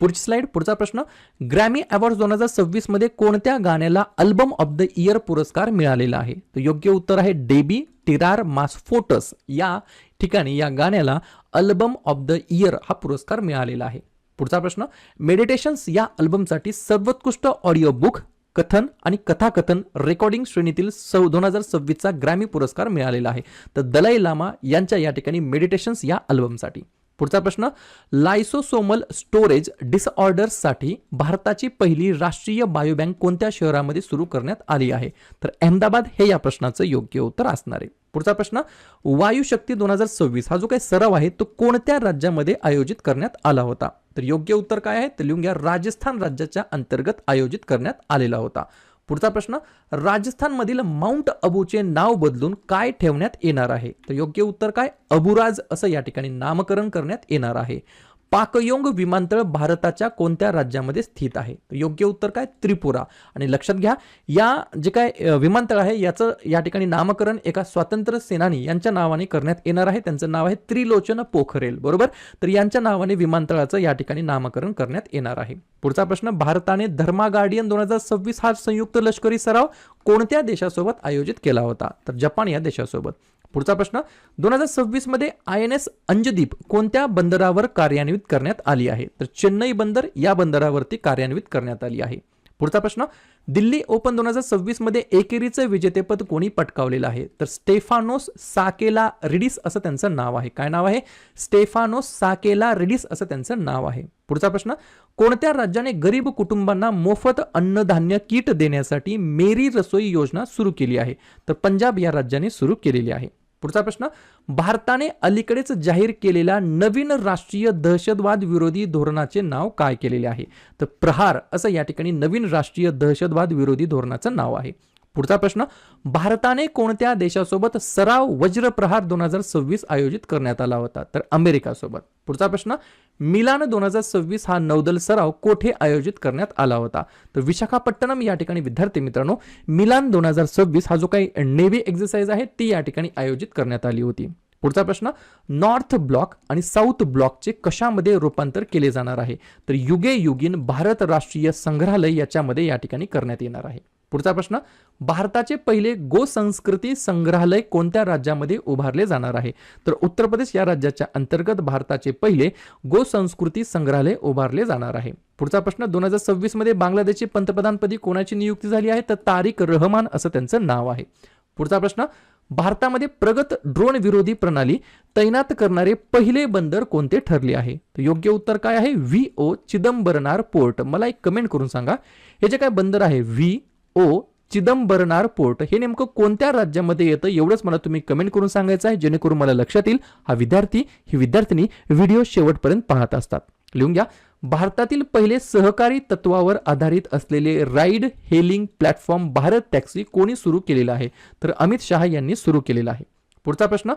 [SPEAKER 1] पुढची स्लाइड. पुढचा प्रश्न ग्रॅमी अवॉर्ड 2026 मध्ये कोणत्या गाण्याला अल्बम ऑफ द इयर पुरस्कार मिळालेला आहे? तर योग्य उत्तर आहे डेबी टिरार मास्फोटस या ठिकाणी या गाण्याला अल्बम ऑफ द इयर हा पुरस्कार मिळालेला आहे. पुढचा प्रश्न मेडिटेशन्स या अल्बमसाठी सर्वोत्कृष्ट ऑडिओ बुक, कथन आणि कथाकथन रेकॉर्डिंग श्रेणीतील 2026चा ग्रॅमी पुरस्कार मिळालेला आहे. तर दलाई लामा यांच्या या ठिकाणी मेडिटेशन्स या अल्बमसाठी. पुढचा प्रश्न लायसोसोमल स्टोरेज डिसऑर्डर्ससाठी भारताची पहिली राष्ट्रीय बायोबँक कोणत्या शहरामध्ये सुरू करण्यात आली आहे? तर अहमदाबाद हे या प्रश्नाचं योग्य उत्तर असणार आहे. पुढचा प्रश्न वायुशक्ती 2026 हा जो काही सराव आहे तो कोणत्या राज्यामध्ये आयोजित करण्यात आला होता? तर योग्य उत्तर काय आहे? तर लिहून घ्या राजस्थान राज्याच्या अंतर्गत आयोजित करण्यात आलेला होता. पुढचा प्रश्न राजस्थानमधील माउंट अबूचे नाव बदलून काय ठेवण्यात येणार आहे? तर योग्य उत्तर काय? अबुराज असं या ठिकाणी नामकरण करण्यात येणार आहे. पाकयोंग विमानतळ भारताच्या कोणत्या राज्यामध्ये स्थित आहे? तर योग्य उत्तर काय? त्रिपुरा. आणि लक्षात घ्या या जे काय विमानतळ आहे याचं या ठिकाणी नामकरण एका स्वातंत्र्य सेनानी यांच्या नावाने करण्यात येणार आहे. त्यांचं नाव आहे त्रिलोचन पोखरेल, बरोबर. तर यांच्या नावाने विमानतळाचं या ठिकाणी नामकरण करण्यात येणार आहे. पुढचा प्रश्न भारताने धर्मा गार्डियन 2026 हा संयुक्त लष्करी सराव कोणत्या देशासोबत आयोजित केला होता? तर जपान या देशासोबत. पुढचा प्रश्न 2026 मध्ये INS अंजदीप कोणत्या बंदरावर कार्यान्वित करण्यात आली आहे? तर चेन्नई बंदर या बंदरावरती कार्यान्वित करण्यात आली आहे. पुढचा प्रश्न दिल्ली ओपन 2026 मध्ये एकेरीचं विजेतेपद कोणी पटकावलेलं आहे? तर स्टेफानोस साकेला रिडिस असं त्यांचं नाव आहे. काय नाव आहे? स्टेफानोस साकेला रिडिस असं त्यांचं नाव आहे. पुढचा प्रश्न कोणत्या राज्याने गरीब कुटुंबांना मोफत अन्नधान्य किट देण्यासाठी मेरी रसोई योजना सुरू केली आहे? तर पंजाब या राज्याने सुरू केलेली आहे. पुढचा प्रश्न भारताने अलीकडेच जाहीर केलेल्या नवीन राष्ट्रीय दहशतवाद विरोधी धोरणाचे नाव काय केलेले आहे? तर प्रहार असं या ठिकाणी नवीन राष्ट्रीय दहशतवाद विरोधी धोरणाचं नाव आहे. पुढचा प्रश्न, भारताने कोणत्या देशासोबत सराव वज्रप्रहार 2026 आयोजित करण्यात आला होता? तर अमेरिका सोबत. पुढचा प्रश्न, मिलान 2026 हा नौदल सराव कोठे आयोजित करण्यात आला होता? तर विशाखापट्टणम या ठिकाणी विद्यार्थी मित्रांनो मिलान 2026 हा जो काही नेव्ही एक्सरसाइज आहे ती या ठिकाणी आयोजित करण्यात आली होती. पुढचा प्रश्न, नॉर्थ ब्लॉक आणि साऊथ ब्लॉकचे कशामध्ये रूपांतर केले जाणार आहे? तर युगे युगीन भारत राष्ट्रीय संग्रहालय याच्यामध्ये या ठिकाणी करण्यात येणार आहे. पुढचा प्रश्न, भारताचे पहिले गो संस्कृती संग्रहालय कोणत्या राज्यामध्ये उभारले जाणार आहे? तर उत्तर प्रदेश या राज्याच्या अंतर्गत भारताचे पहिले गो संस्कृती संग्रहालय उभारले जाणार आहे. पुढचा प्रश्न, 2026 मध्ये बांगलादेशचे पंतप्रधानपदी कोणाची नियुक्ती झाली आहे? तर तारिक रहमान असं त्यांचं नाव आहे. पुढचा प्रश्न, भारतामध्ये प्रगत ड्रोन विरोधी प्रणाली तैनात करणारे पहिले बंदर कोणते ठरले आहे? तर योग्य उत्तर काय आहे? VO Chidambaranar port. मला एक कमेंट करून सांगा, हे जे काय बंदर आहे VO चिदंबरनार पोर्ट हे नेमकं कोणत्या राज्यामध्ये येतं एवढंच मला तुम्ही कमेंट करून सांगायचं आहे, जेणेकरून मला लक्षात येईल हा विद्यार्थी ही विद्यार्थिनी व्हिडिओ शेवटपर्यंत पाहत असतात. लिहून घ्या, भारतातील पहिले सहकारी तत्वावर आधारित असलेले ride hailing platform Bharat taxi कोणी सुरू केलेला आहे? तर अमित शहा यांनी सुरू केलेला आहे. पुढचा प्रश्न,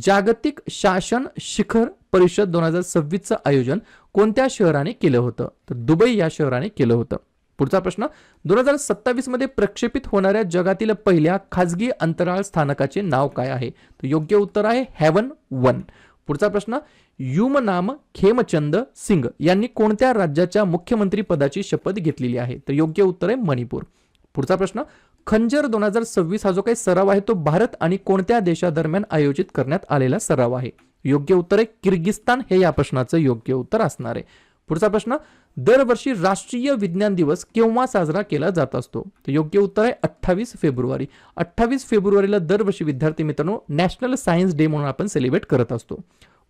[SPEAKER 1] जागतिक शासन शिखर परिषद 2026चं आयोजन कोणत्या शहराने केलं होतं? तर दुबई या शहराने केलं होतं. पुढचा प्रश्न, 2027 मध्ये प्रक्षेपित होणाऱ्या जगातील पहिल्या खाजगी अंतराळ स्थानकाचे नाव काय आहे? तर योग्य उत्तर आहे हेवन 1. पुढचा प्रश्न, युमनाम खेमचंद सिंग यांनी कोणत्या राज्याच्या मुख्यमंत्री पदाची शपथ घेतलेली आहे? तर योग्य उत्तर आहे मणिपूर. पुढचा प्रश्न, खंजर 2026 हा जो काही सराव आहे तो भारत आणि कोणत्या देशादरम्यान आयोजित करण्यात आलेला सराव आहे? योग्य उत्तर आहे किर्गिस्तान हे या प्रश्नाचं योग्य उत्तर असणार आहे. पुढचा प्रश्न, दरवर्षी राष्ट्रीय विज्ञान दिवस केव्हा साजरा केला जात असतो? तर योग्य उत्तर आहे 28 फेब्रुवारी. 28 फेब्रुवारीला दरवर्षी विद्यार्थी मित्रांनो नॅशनल सायन्स डे म्हणून आपण सेलिब्रेट करत असतो.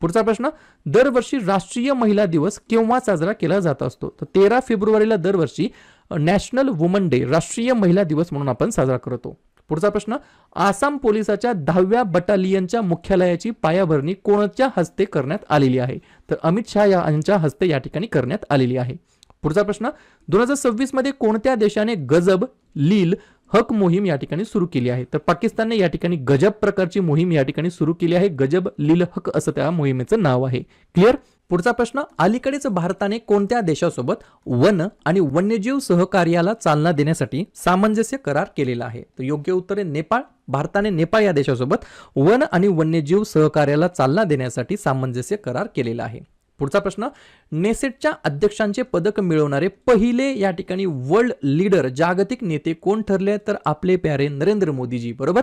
[SPEAKER 1] पुढचा प्रश्न, दरवर्षी राष्ट्रीय महिला दिवस केव्हा साजरा केला जात असतो? तर 13 फेब्रुवारीला दरवर्षी नॅशनल वुमन डे राष्ट्रीय महिला दिवस म्हणून आपण साजरा करतो. पुढचा प्रश्न, आसाम पोलिसाच्या 10व्या बटालियनच्या मुख्यालयाची पायाभरणी कोणाच्या हस्ते करण्यात आलेली आहे? तर अमित शहा यांच्या हस्ते या ठिकाणी करण्यात आलेली आहे. पुढचा प्रश्न, 2026 मध्ये कोणत्या देशाने गजब लील हक मोहीम या ठिकाणी सुरू केली आहे? तर पाकिस्तानने या ठिकाणी गजब प्रकारची मोहीम या ठिकाणी सुरू केली आहे. गजब लील हक असं त्या मोहिमेचं नाव आहे. क्लिअर? पुढचा प्रश्न, अलीकडेच भारताने कोणत्या देशासोबत वन आणि वन्यजीव सहकार्याला चालना देण्यासाठी सामंजस्य करार केलेला आहे? तर योग्य उत्तर आहे नेपाळ. भारताने नेपाळ या देशासोबत वन आणि वन्यजीव सहकार्याला चालना देण्यासाठी सामंजस्य करार केलेला आहे. पुढचा प्रश्न, नेसेटच्या अध्यक्षांचे पदक मिळवणारे पहिले या ठिकाणी वर्ल्ड लीडर जागतिक नेते कोण ठरले? तर आपले प्यारे नरेंद्र मोदीजी. बरोबर.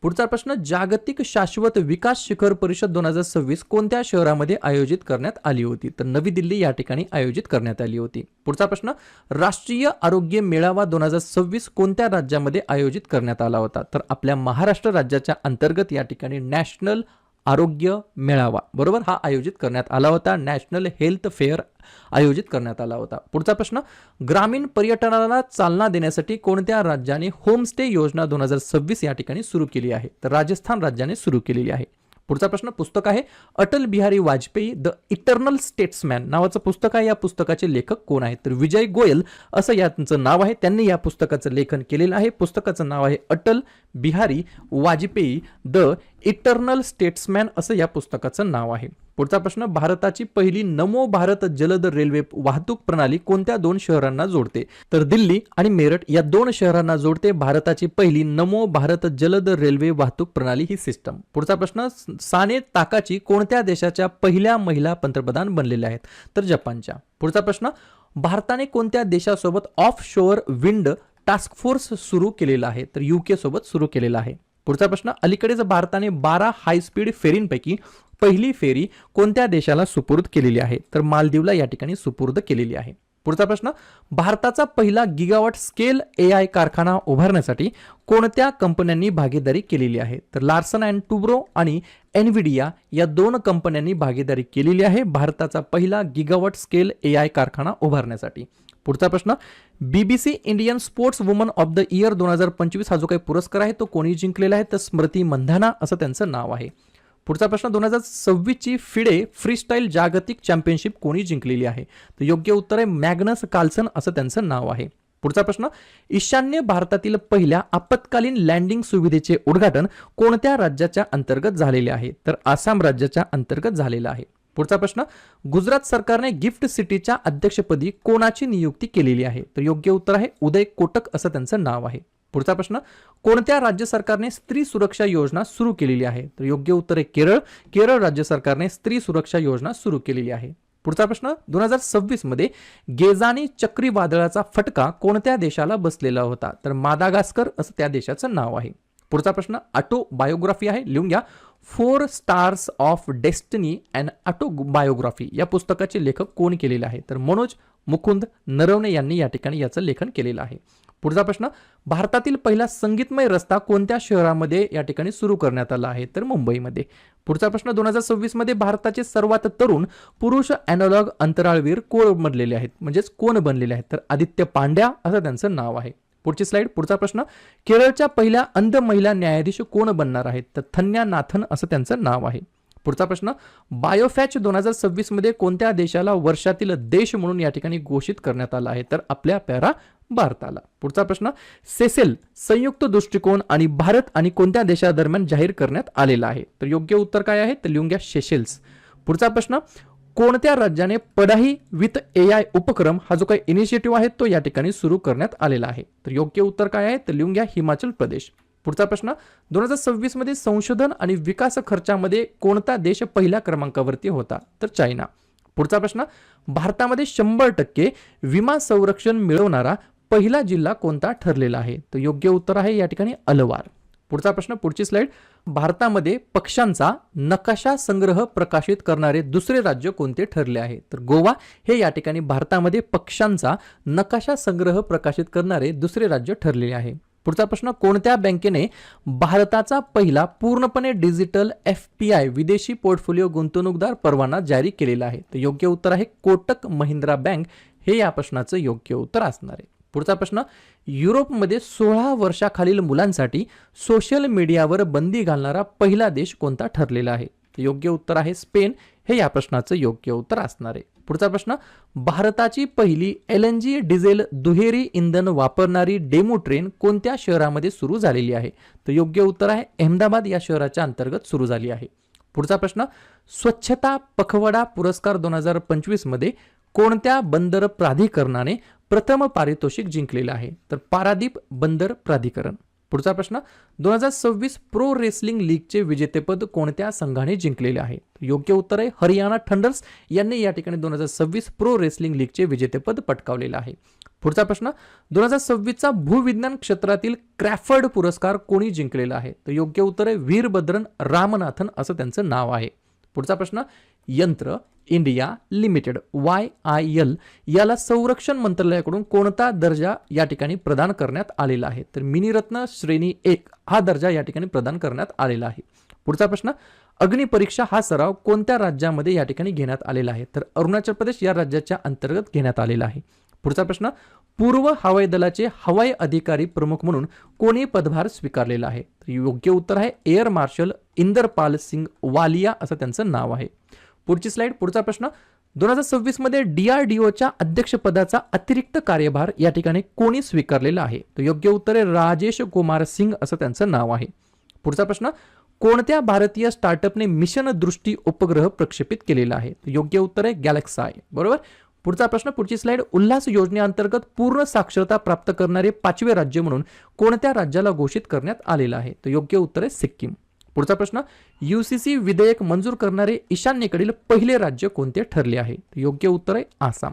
[SPEAKER 1] पुढचा प्रश्न, जागतिक शाश्वत विकास शिखर परिषद 2026 कोणत्या शहरामध्ये आयोजित करण्यात आली होती? तर नवी दिल्ली या ठिकाणी आयोजित करण्यात आली होती. पुढचा प्रश्न, राष्ट्रीय आरोग्य मेळावा 2026 कोणत्या राज्यामध्ये आयोजित करण्यात आला होता? तर आपल्या महाराष्ट्र राज्याच्या अंतर्गत या ठिकाणी नॅशनल आरोग्य मेळावा बरोबर हा आयोजित करण्यात आला होता. नॅशनल हेल्थ फेअर आयोजित करण्यात आला होता. पुढचा प्रश्न, ग्रामीण पर्यटनाला चालना देण्यासाठी कोणत्या राज्याने होमस्टे योजना 2026 या ठिकाणी सुरू केली आहे? तर राजस्थान राज्याने सुरू केलेली आहे. पुढचा प्रश्न, पुस्तक आहे Atal Bihari Vajpayee the eternal statesman नावाचं पुस्तक आहे. या पुस्तकाचे लेखक कोण आहेत? तर विजय गोयल असं यांचं नाव आहे. त्यांनी या पुस्तकाचं लेखन केलेलं आहे. पुस्तकाचं नाव आहे Atal Bihari Vajpayee the eternal statesman असं या पुस्तकाचं नाव आहे. पुढचा प्रश्न, भारताची पहिली नमो भारत जलद रेल्वे वाहतूक प्रणाली कोणत्या दोन शहरांना जोडते? तर दिल्ली आणि मेरठ या दोन शहरांना जोडते भारताची पहिली नमो भारत जलद रेल्वे वाहतूक प्रणाली ही सिस्टम. पुढचा प्रश्न, साने ताकाची कोणत्या देशाच्या पहिल्या महिला पंतप्रधान बनलेल्या आहेत? तर जपानच्या. पुढचा प्रश्न, भारताने कोणत्या देशासोबत offshore wind task force सुरू केलेला आहे? तर UK सोबत सुरू केलेला आहे. पुढचा प्रश्न, अलीकडेच भारताने 12 हाय स्पीड फेरींपैकी पहिली फेरी कोणत्या देशाला सुपूर्द केलेली आहे? तर मालदीवला या ठिकाणी सुपूर्द केलेली आहे. पुढचा प्रश्न, भारताचा पहिला गिगावॉट स्केल AI कारखाना उभारण्यासाठी कोणत्या कंपन्यांनी भागीदारी केलेली आहे? तर लार्सन अँड टुब्रो आणि एनव्हिडिया या दोन कंपन्यांनी भागीदारी केलेली आहे भारताचा पहिला गिगावॉट स्केल AI कारखाना उभारण्यासाठी. पुढचा प्रश्न, BBC Indian sports woman of the year 2025 हा जो काही पुरस्कार आहे तो कोणी जिंकलेला आहे? तर स्मृती मंधाना असं त्यांचं नाव आहे. पुढचा प्रश्न, 2026 ची फिडे फ्रीस्टाईल जागतिक चॅम्पियनशिप कोणी जिंकलेली आहे? तर योग्य उत्तर आहे मॅग्नस कार्लसन असं त्यांचं नाव आहे. पुढचा प्रश्न, ईशान्य भारतातील पहिल्या आपत्कालीन लँडिंग सुविधेचे उद्घाटन कोणत्या राज्याच्या अंतर्गत झालेले आहे? तर आसाम राज्याच्या अंतर्गत झालेलं आहे. पुढचा प्रश्न, गुजरात सरकारने गिफ्ट सिटीच्या अध्यक्षपदी कोणाची नियुक्ती केलेली आहे? तर योग्य उत्तर आहे उदय कोटक असं त्यांचं नाव आहे. पुढचा प्रश्न, कोणत्या राज्य सरकारने स्त्री सुरक्षा योजना सुरू केलेली आहे? तर योग्य उत्तर आहे केरळ. केरळ राज्य सरकारने स्त्री सुरक्षा योजना सुरू केलेली आहे. पुढचा प्रश्न, 2026 मध्ये गेजानी चक्रीवादळाचा फटका कोणत्या देशाला बसलेला होता? तर मादागास्कर असं त्या देशाचं नाव आहे. पुढचा प्रश्न ऑटोबायोग्राफी आहे, लिहून घ्या. 4 stars of destiny and autobiography या पुस्तकाचे लेखक कोण केलेले आहे? तर मनोज मुकुंद नरवणे यांनी या ठिकाणी याचं लेखन केलेलं आहे. पुढचा प्रश्न, भारतातील पहिला संगीतमय रस्ता कोणत्या शहरामध्ये या ठिकाणी सुरू करण्यात आला आहे? तर मुंबईमध्ये. पुढचा प्रश्न, 2026 मध्ये भारताचे सर्वात तरुण पुरुष अॅनालॉग अंतराळवीर कोण बनलेले आहेत, म्हणजेच कोण बनलेले आहेत? तर आदित्य पांड्या असं त्यांचं नाव आहे. पुढची स्लाइड. पुढचा प्रश्न, केरळच्या पहिल्या अंध महिला न्यायाधीश कोण बनणार आहेत? तर थन्या नाथन असं त्यांचं नाव आहे. पुढचा प्रश्न, बायोफॅच 2026 मध्ये कोणत्या देशाला वर्षातील देश म्हणून या ठिकाणी घोषित करण्यात आला आहे? तर आपल्या प्यारा भारताला. पुढचा प्रश्न, सेसेल संयुक्त दृष्टिकोन आणि भारत आणि कोणत्या देशादरम्यान जाहीर करण्यात आलेला आहे? तर योग्य उत्तर काय आहे? तर लिहून घ्या सेशेल्स. पुढचा प्रश्न, कोणत्या राज्याने पढाई विथ AI उपक्रम हा जो काही इनिशिएटिव्ह आहे तो या ठिकाणी सुरू करण्यात आलेला आहे? तर योग्य उत्तर काय आहे? तर लिहून घ्या हिमाचल प्रदेश. पुढचा प्रश्न, 2026 मध्ये संशोधन आणि विकास खर्चामध्ये कोणता देश पहिल्या क्रमांकावरती होता? तर चायना. पुढचा प्रश्न, भारतामध्ये 100% विमा संरक्षण मिळवणारा पहिला जिल्हा कोणता ठरलेला आहे? तर योग्य उत्तर आहे या ठिकाणी अलवार. पुढचा प्रश्न, पुढची स्लाइड. भारतामध्ये पक्ष्यांचा नकाशा संग्रह प्रकाशित करणारे दुसरे राज्य कोणते ठरले आहे? तर गोवा हे या ठिकाणी भारतामध्ये पक्ष्यांचा नकाशा संग्रह प्रकाशित करणारे दुसरे राज्य ठरलेले आहे. पुढचा प्रश्न, कोणत्या बँकेने भारताचा पहिला पूर्णपणे डिजिटल FPI विदेशी पोर्टफोलिओ गुंतवणूकदार परवाना जारी केलेला आहे? तर योग्य उत्तर आहे कोटक महिंद्रा बँक हे या प्रश्नाचं योग्य उत्तर असणार आहे. पुढचा प्रश्न, युरोपमध्ये 16 वर्षाखालील मुलांसाठी सोशल मीडियावर बंदी घालणारा पहिला देश कोणता ठरलेला आहे? योग्य उत्तर आहे स्पेन हे या प्रश्नाचं योग्य उत्तर असणार आहे. पुढचा प्रश्न, भारताची पहिली LNG डिझेल दुहेरी इंधन वापरणारी डेमो ट्रेन कोणत्या शहरामध्ये सुरू झालेली आहे? तर योग्य उत्तर आहे अहमदाबाद या शहराच्या अंतर्गत सुरू झाली आहे. पुढचा प्रश्न, स्वच्छता पखवाडा पुरस्कार 2025 मध्ये कोणत्या बंदर प्राधिकरणाने प्रथम पारितोषिक जिंकलेलं आहे? तर पारादीप बंदर प्राधिकरण. पुढचा प्रश्न, 2026 प्रो रेसलिंग लीगचे विजेतेपद कोणत्या संघाने जिंकलेले आहे? योग्य उत्तर आहे हरियाणा थंडर्स यांनी या ठिकाणी 2026 प्रो रेसलिंग लीगचे विजेतेपद पटकावलेलं आहे. पुढचा प्रश्न, 2026चा भूविज्ञान क्षेत्रातील क्रॅफर्ड पुरस्कार कोणी जिंकलेला आहे? तर योग्य उत्तर आहे वीरभद्रन रामनाथन असं त्यांचं नाव आहे. पुढचा प्रश्न, यंत्र इंडिया लिमिटेड YIL याला संरक्षण मंत्रालयाकडून कोणता दर्जा या ठिकाणी प्रदान करण्यात आलेला आहे? तर मिनीरत्न श्रेणी 1 हा दर्जा या ठिकाणी प्रदान करण्यात आलेला आहे. पुढचा प्रश्न, अग्निपरीक्षा हा सराव कोणत्या राज्यामध्ये या ठिकाणी घेण्यात आलेला आहे? तर अरुणाचल प्रदेश या राज्याच्या अंतर्गत घेण्यात आलेला आहे. पुढचा प्रश्न, पूर्व हवाई दलाचे हवाई अधिकारी प्रमुख म्हणून कोणी पदभार स्वीकारलेला आहे? तर योग्य उत्तर आहे एअर मार्शल इंदरपाल सिंग वालिया असं त्यांचं नाव आहे. पुढची स्लाइड. पुढचा प्रश्न, 2026 मध्ये DRDOच्या अध्यक्षपदाचा अतिरिक्त कार्यभार या ठिकाणी कोणी स्वीकारलेला आहे? तर योग्य उत्तर आहे राजेश कुमार सिंग असं त्यांचं नाव आहे. पुढचा प्रश्न, कोणत्या भारतीय स्टार्टअपने मिशन दृष्टी उपग्रह प्रक्षेपित केलेला आहे? तर योग्य उत्तर आहे गॅलेक्साय. बरोबर. पुढचा प्रश्न, पुढची स्लाइड. उल्हास योजनेअंतर्गत पूर्ण साक्षरता प्राप्त करणारे 5वे राज्य म्हणून कोणत्या राज्याला घोषित करण्यात आलेलं आहे? तर योग्य उत्तर आहे सिक्कीम. पुढचा प्रश्न, UCC विधेयक मंजूर करणारे ईशान्येकडील पहिले राज्य कोणते ठरले आहे? योग्य उत्तर आहे आसाम.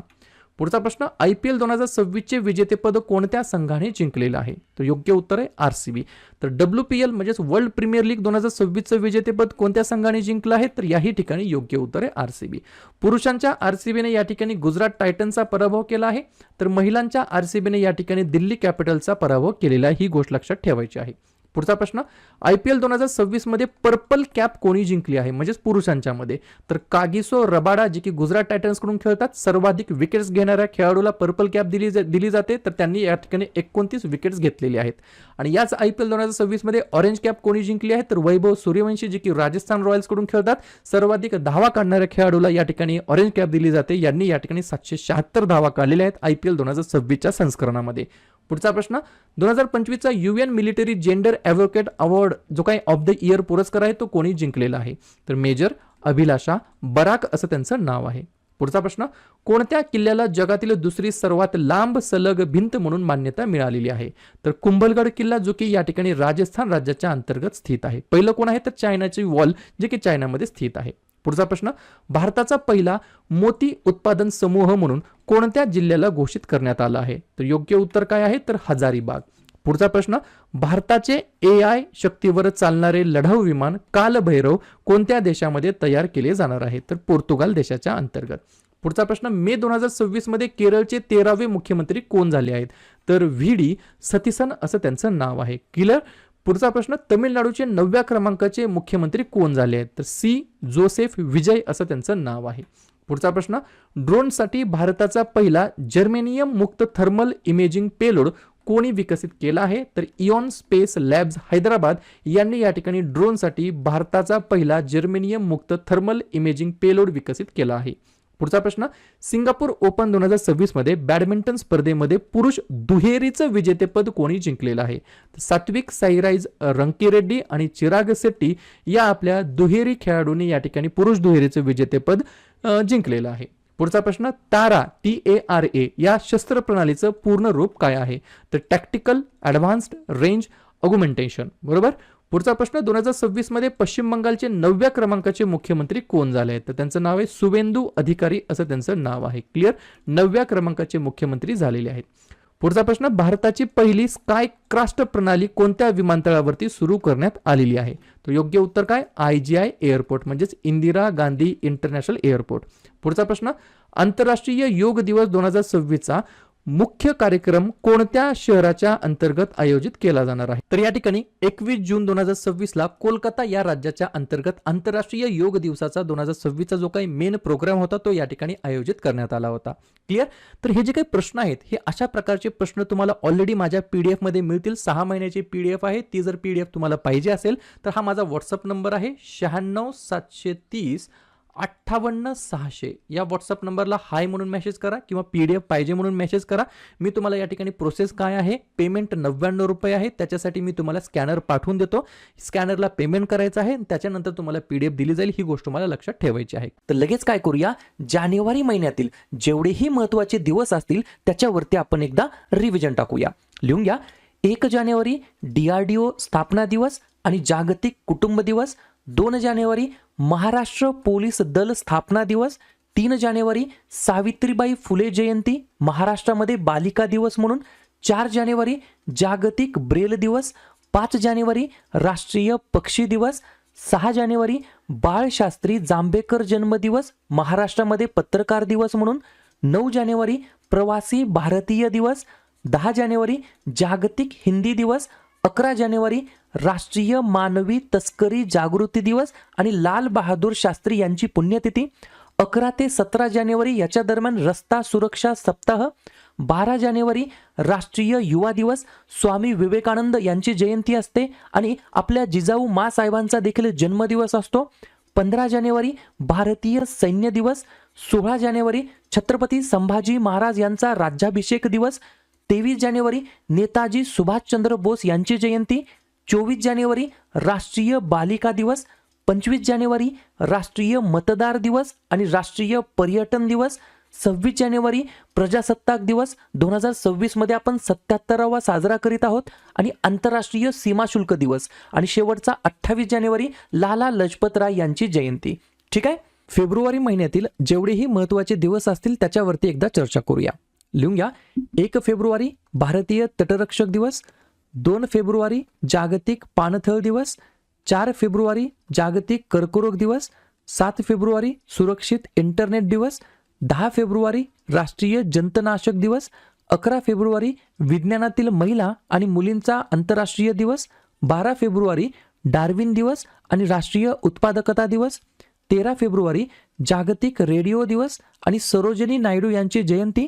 [SPEAKER 1] पुढचा प्रश्न, IPL 2026 चे विजेतेपद कोणत्या संघाने जिंकलेलं आहे? तर योग्य उत्तर आहे RCB. तर WPL म्हणजेच वर्ल्ड प्रीमियर लीग 2026 चं विजेतेपद कोणत्या संघाने जिंकलं आहे? तर याही ठिकाणी योग्य उत्तर आहे RCB. पुरुषांच्या RCBने या ठिकाणी गुजरात टायटन्सचा पराभव केला आहे, तर महिलांच्या RCBने या ठिकाणी दिल्ली कॅपिटलचा पराभव केलेला ही गोष्ट लक्षात ठेवायची आहे. पुढचा प्रश्न, IPL 2026 मध्ये पर्पल कॅप कोणी जिंकली आहे, म्हणजेच पुरुषांच्या मध्ये? तर कागिसो रबाडा, जे की गुजरात टायटन्स कडून खेळतात. सर्वाधिक विकेट्स घेणाऱ्या खेळाडूला पर्पल कॅप दिली जाते, तर त्यांनी या ठिकाणी 29 विकेट्स घेतलेली आहेत. आणि याच IPL 2026 मध्ये ऑरेंज कॅप कोणी जिंकली आहे, तर वैभव सूर्यवंशी, जे की राजस्थान रॉयल्स कडून खेळतात. सर्वाधिक धावा काढणाऱ्या खेळाडूला या ठिकाणी ऑरेंज कॅप दिली जाते. यांनी या ठिकाणी 776 धावा काढलेल्या आहेत IPL 2026च्या संस्करणामध्ये. पुढचा प्रश्न, 2025चा UN military gender advocate award जो काही ऑफ द इयर पुरस्कार आहे तो कोणी जिंकलेला आहे? तर मेजर अभिलाषा बराक असं त्यांचं नाव आहे. पुढचा प्रश्न, कोणत्या किल्ल्याला जगातील दुसरी सर्वात लांब सलग भिंत म्हणून मान्यता मिळालेली आहे? तर कुंभलगड किल्ला, जो की या ठिकाणी राजस्थान राज्याच्या अंतर्गत स्थित आहे. पहिलं कोण आहे, तर चायनाची वॉल, जे की चायनामध्ये स्थित आहे. पुढचा प्रश्न, भारताचा पहिला मोती उत्पादन समूह म्हणून कोणत्या जिल्ह्याला घोषित करण्यात आला आहे? तर योग्य उत्तर काय आहे, तर हजारीबाग. पुढचा प्रश्न, भारताचे AI शक्तीवर चालणारे लढाऊ विमान कालभैरव कोणत्या देशामध्ये तयार केले जाणार आहे? तर पोर्तुगाल देशाच्या अंतर्गत. पुढचा प्रश्न, मे 2026 मध्ये केरळचे 13वे मुख्यमंत्री कोण झाले आहेत? तर VD सतीसन असं त्यांचं नाव आहे. क्लिअर. पुढचा प्रश्न, तमिळनाडूचे 9व्या क्रमांकाचे मुख्यमंत्री कोण झाले आहेत? तर C जोसेफ विजय असं त्यांचं नाव आहे. पुढचा प्रश्न, ड्रोनसाठी भारताचा पहिला जर्मेनियम मुक्त थर्मल इमेजिंग पेलोड कोणी विकसित केला आहे? तर इऑन स्पेस लॅब्स हैदराबाद यांनी या ठिकाणी ड्रोनसाठी भारताचा पहिला जर्मेनियम मुक्त थर्मल इमेजिंग पेलोड विकसित केला आहे. पुढचा प्रश्न, सिंगापूर ओपन 2026 मध्ये बॅडमिंटन स्पर्धेमध्ये पुरुष दुहेरीचं विजेतेपद कोणी जिंकलेलं आहे? सात्विक साईराज रंकीरेड्डी आणि चिराग शेट्टी या आपल्या दुहेरी खेळाडूंनी या ठिकाणी पुरुष दुहेरीचं विजेतेपद जिंकलेलं आहे. पुढचा प्रश्न, तारा TARA या शस्त्र प्रणालीचं पूर्ण रूप काय आहे? तर टॅक्टिकल ॲडव्हान्स्ड रेंज ऑग्युमेंटेशन. बरोबर. पुढचा प्रश्न, 2026 मध्ये पश्चिम बंगालचे 9व्या क्रमांकाचे मुख्यमंत्री कोण झाले आहेत? तर त्यांचं नाव आहे शुवेंदू अधिकारी असं त्यांचं नाव आहे. क्लिअर. 9व्या क्रमांकाचे मुख्यमंत्री झालेले आहेत. पुढचा प्रश्न, भारताची पहिली स्काय क्राफ्ट प्रणाली कोणत्या विमानतळावरती सुरू करण्यात आलेली आहे? तर योग्य उत्तर काय, IGI एअरपोर्ट म्हणजेच इंदिरा गांधी इंटरनॅशनल एअरपोर्ट. पुढचा प्रश्न, आंतरराष्ट्रीय योग दिवस 2026चा मुख्य कार्यक्रम कोणत्या शहराच्या अंतर्गत आयोजित केला जाणार आहे? तर या ठिकाणी 21 जून 2026 ला कोलकाता या राज्याच्या अंतर्गत आंतरराष्ट्रीय योग दिवसाचा 2026चा जो काही मेन प्रोग्राम होता तो या ठिकाणी आयोजित करण्यात आला होता. क्लिअर. तर हे जे काही प्रश्न आहेत हे अशा प्रकारचे प्रश्न तुम्हाला ऑलरेडी माझ्या PDF मध्ये मिळतील. 6 महिन्याची PDF आहे. ती जर PDF तुम्हाला पाहिजे असेल तर हा माझा व्हॉट्सअप नंबर आहे 96 730 58 600 या व्हॉट्सअप नंबरला हाय म्हणून मेसेज करा किंवा PDF पाहिजे म्हणून मेसेज करा. मी तुम्हाला या ठिकाणी प्रोसेस काय आहे, पेमेंट 99 रुपये आहे. त्याच्यासाठी मी तुम्हाला स्कॅनर पाठवून देतो. स्कॅनरला पेमेंट करायचं आहे. त्याच्यानंतर तुम्हाला PDF दिली जाईल. ही गोष्ट तुम्हाला लक्षात ठेवायची आहे. तर लगेच काय करूया, जानेवारी महिन्यातील जेवढेही महत्त्वाचे दिवस असतील त्याच्यावरती आपण एकदा रिव्हिजन टाकूया. लिहून घ्या. 1 जानेवारी DRDO स्थापना दिवस आणि जागतिक कुटुंब दिवस. 2 जानेवारी महाराष्ट्र पोलीस दल स्थापना दिवस. 3 जानेवारी सावित्रीबाई फुले जयंती, महाराष्ट्रामध्ये बालिका दिवस म्हणून. 4 जानेवारी जागतिक ब्रेल दिवस. 5 जानेवारी राष्ट्रीय पक्षी दिवस. 6 जानेवारी बाळशास्त्री जांभेकर जन्मदिवस, महाराष्ट्रामध्ये पत्रकार दिवस म्हणून. 9 जानेवारी प्रवासी भारतीय दिवस. 10 जानेवारी जागतिक हिंदी दिवस. 11 जानेवारी राष्ट्रीय मानवी तस्करी जागृती दिवस आणि लाल बहादूर शास्त्री यांची पुण्यतिथी. 11 ते 17 जानेवारी याच्या दरम्यान रस्ता सुरक्षा सप्ताह. 12 जानेवारी राष्ट्रीय युवा दिवस, स्वामी विवेकानंद यांची जयंती असते आणि आपल्या जिजाऊ माँसाहेबांचा देखील जन्मदिवस असतो. 15 जानेवारी भारतीय सैन्य दिवस. 16 जानेवारी छत्रपती संभाजी महाराज यांचा राज्याभिषेक दिवस. 23 जानेवारी नेताजी सुभाषचंद्र बोस यांची जयंती. 24 जानेवारी राष्ट्रीय बालिका दिवस. 25 जानेवारी राष्ट्रीय मतदार दिवस आणि राष्ट्रीय पर्यटन दिवस. 26 जानेवारी प्रजासत्ताक दिवस 2026 मध्ये आपण 77वा साजरा करीत आहोत आणि आंतरराष्ट्रीय सीमा शुल्क दिवस. आणि शेवटचा 28 जानेवारी लाला लजपत राय यांची जयंती. ठीक आहे. फेब्रुवारी महिन्यातील जेवढेही महत्त्वाचे दिवस असतील त्याच्यावरती एकदा चर्चा करूया. लिहून घ्या. 1 फेब्रुवारी भारतीय तटरक्षक दिवस. 2 फेब्रुवारी जागतिक पाणथळ दिवस. 4 फेब्रुवारी जागतिक कर्करोग दिवस. 7 फेब्रुवारी सुरक्षित इंटरनेट दिवस. 10 फेब्रुवारी राष्ट्रीय जंतनाशक दिवस. 11 फेब्रुवारी विज्ञानातील महिला आणि मुलींचा आंतरराष्ट्रीय दिवस. 12 फेब्रुवारी डार्विन दिवस आणि राष्ट्रीय उत्पादकता दिवस. 13 फेब्रुवारी जागतिक रेडिओ दिवस आणि सरोजिनी नायडू यांची जयंती.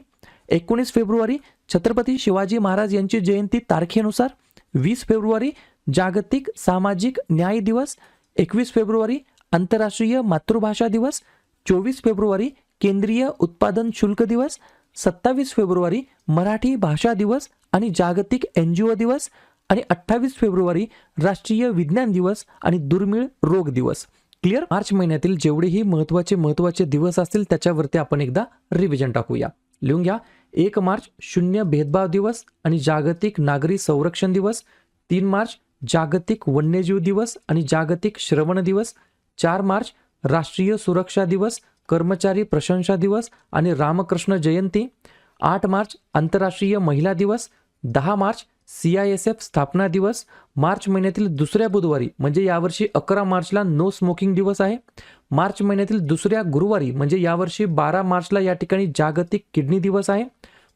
[SPEAKER 1] 19 फेब्रुवारी छत्रपती शिवाजी महाराज यांची जयंती तारखेनुसार. 20 फेब्रुवारी जागतिक सामाजिक न्याय दिवस. 21 फेब्रुवारी आंतरराष्ट्रीय मातृभाषा दिवस. 24 फेब्रुवारी केंद्रीय उत्पादन शुल्क दिवस. 27 फेब्रुवारी मराठी भाषा दिवस आणि जागतिक NGO दिवस. आणि 28 फेब्रुवारी राष्ट्रीय विज्ञान दिवस आणि दुर्मिळ रोग दिवस. क्लिअर. मार्च महिन्यातील जेवढेही महत्त्वाचे दिवस असतील त्याच्यावरती आपण एकदा रिव्हिजन टाकूया. लिहून घ्या. 1 मार्च शून्य भेदभाव दिवस आणि जागतिक नागरी संरक्षण दिवस. 3 मार्च जागतिक वन्यजीव दिवस आणि जागतिक श्रवण दिवस. 4 मार्च राष्ट्रीय सुरक्षा दिवस, कर्मचारी प्रशंसा दिवस आणि रामकृष्ण जयंती. 8 मार्च आंतरराष्ट्रीय महिला दिवस. 10 मार्च CISF स्थापना दिवस. मार्च महिन्यातील दुसऱ्या बुधवारी म्हणजे यावर्षी 11 मार्चला नो स्मोकिंग दिवस आहे. मार्च महिन्यातील दुसऱ्या गुरुवारी म्हणजे यावर्षी 12 मार्चला या ठिकाणी जागतिक किडनी दिवस आहे.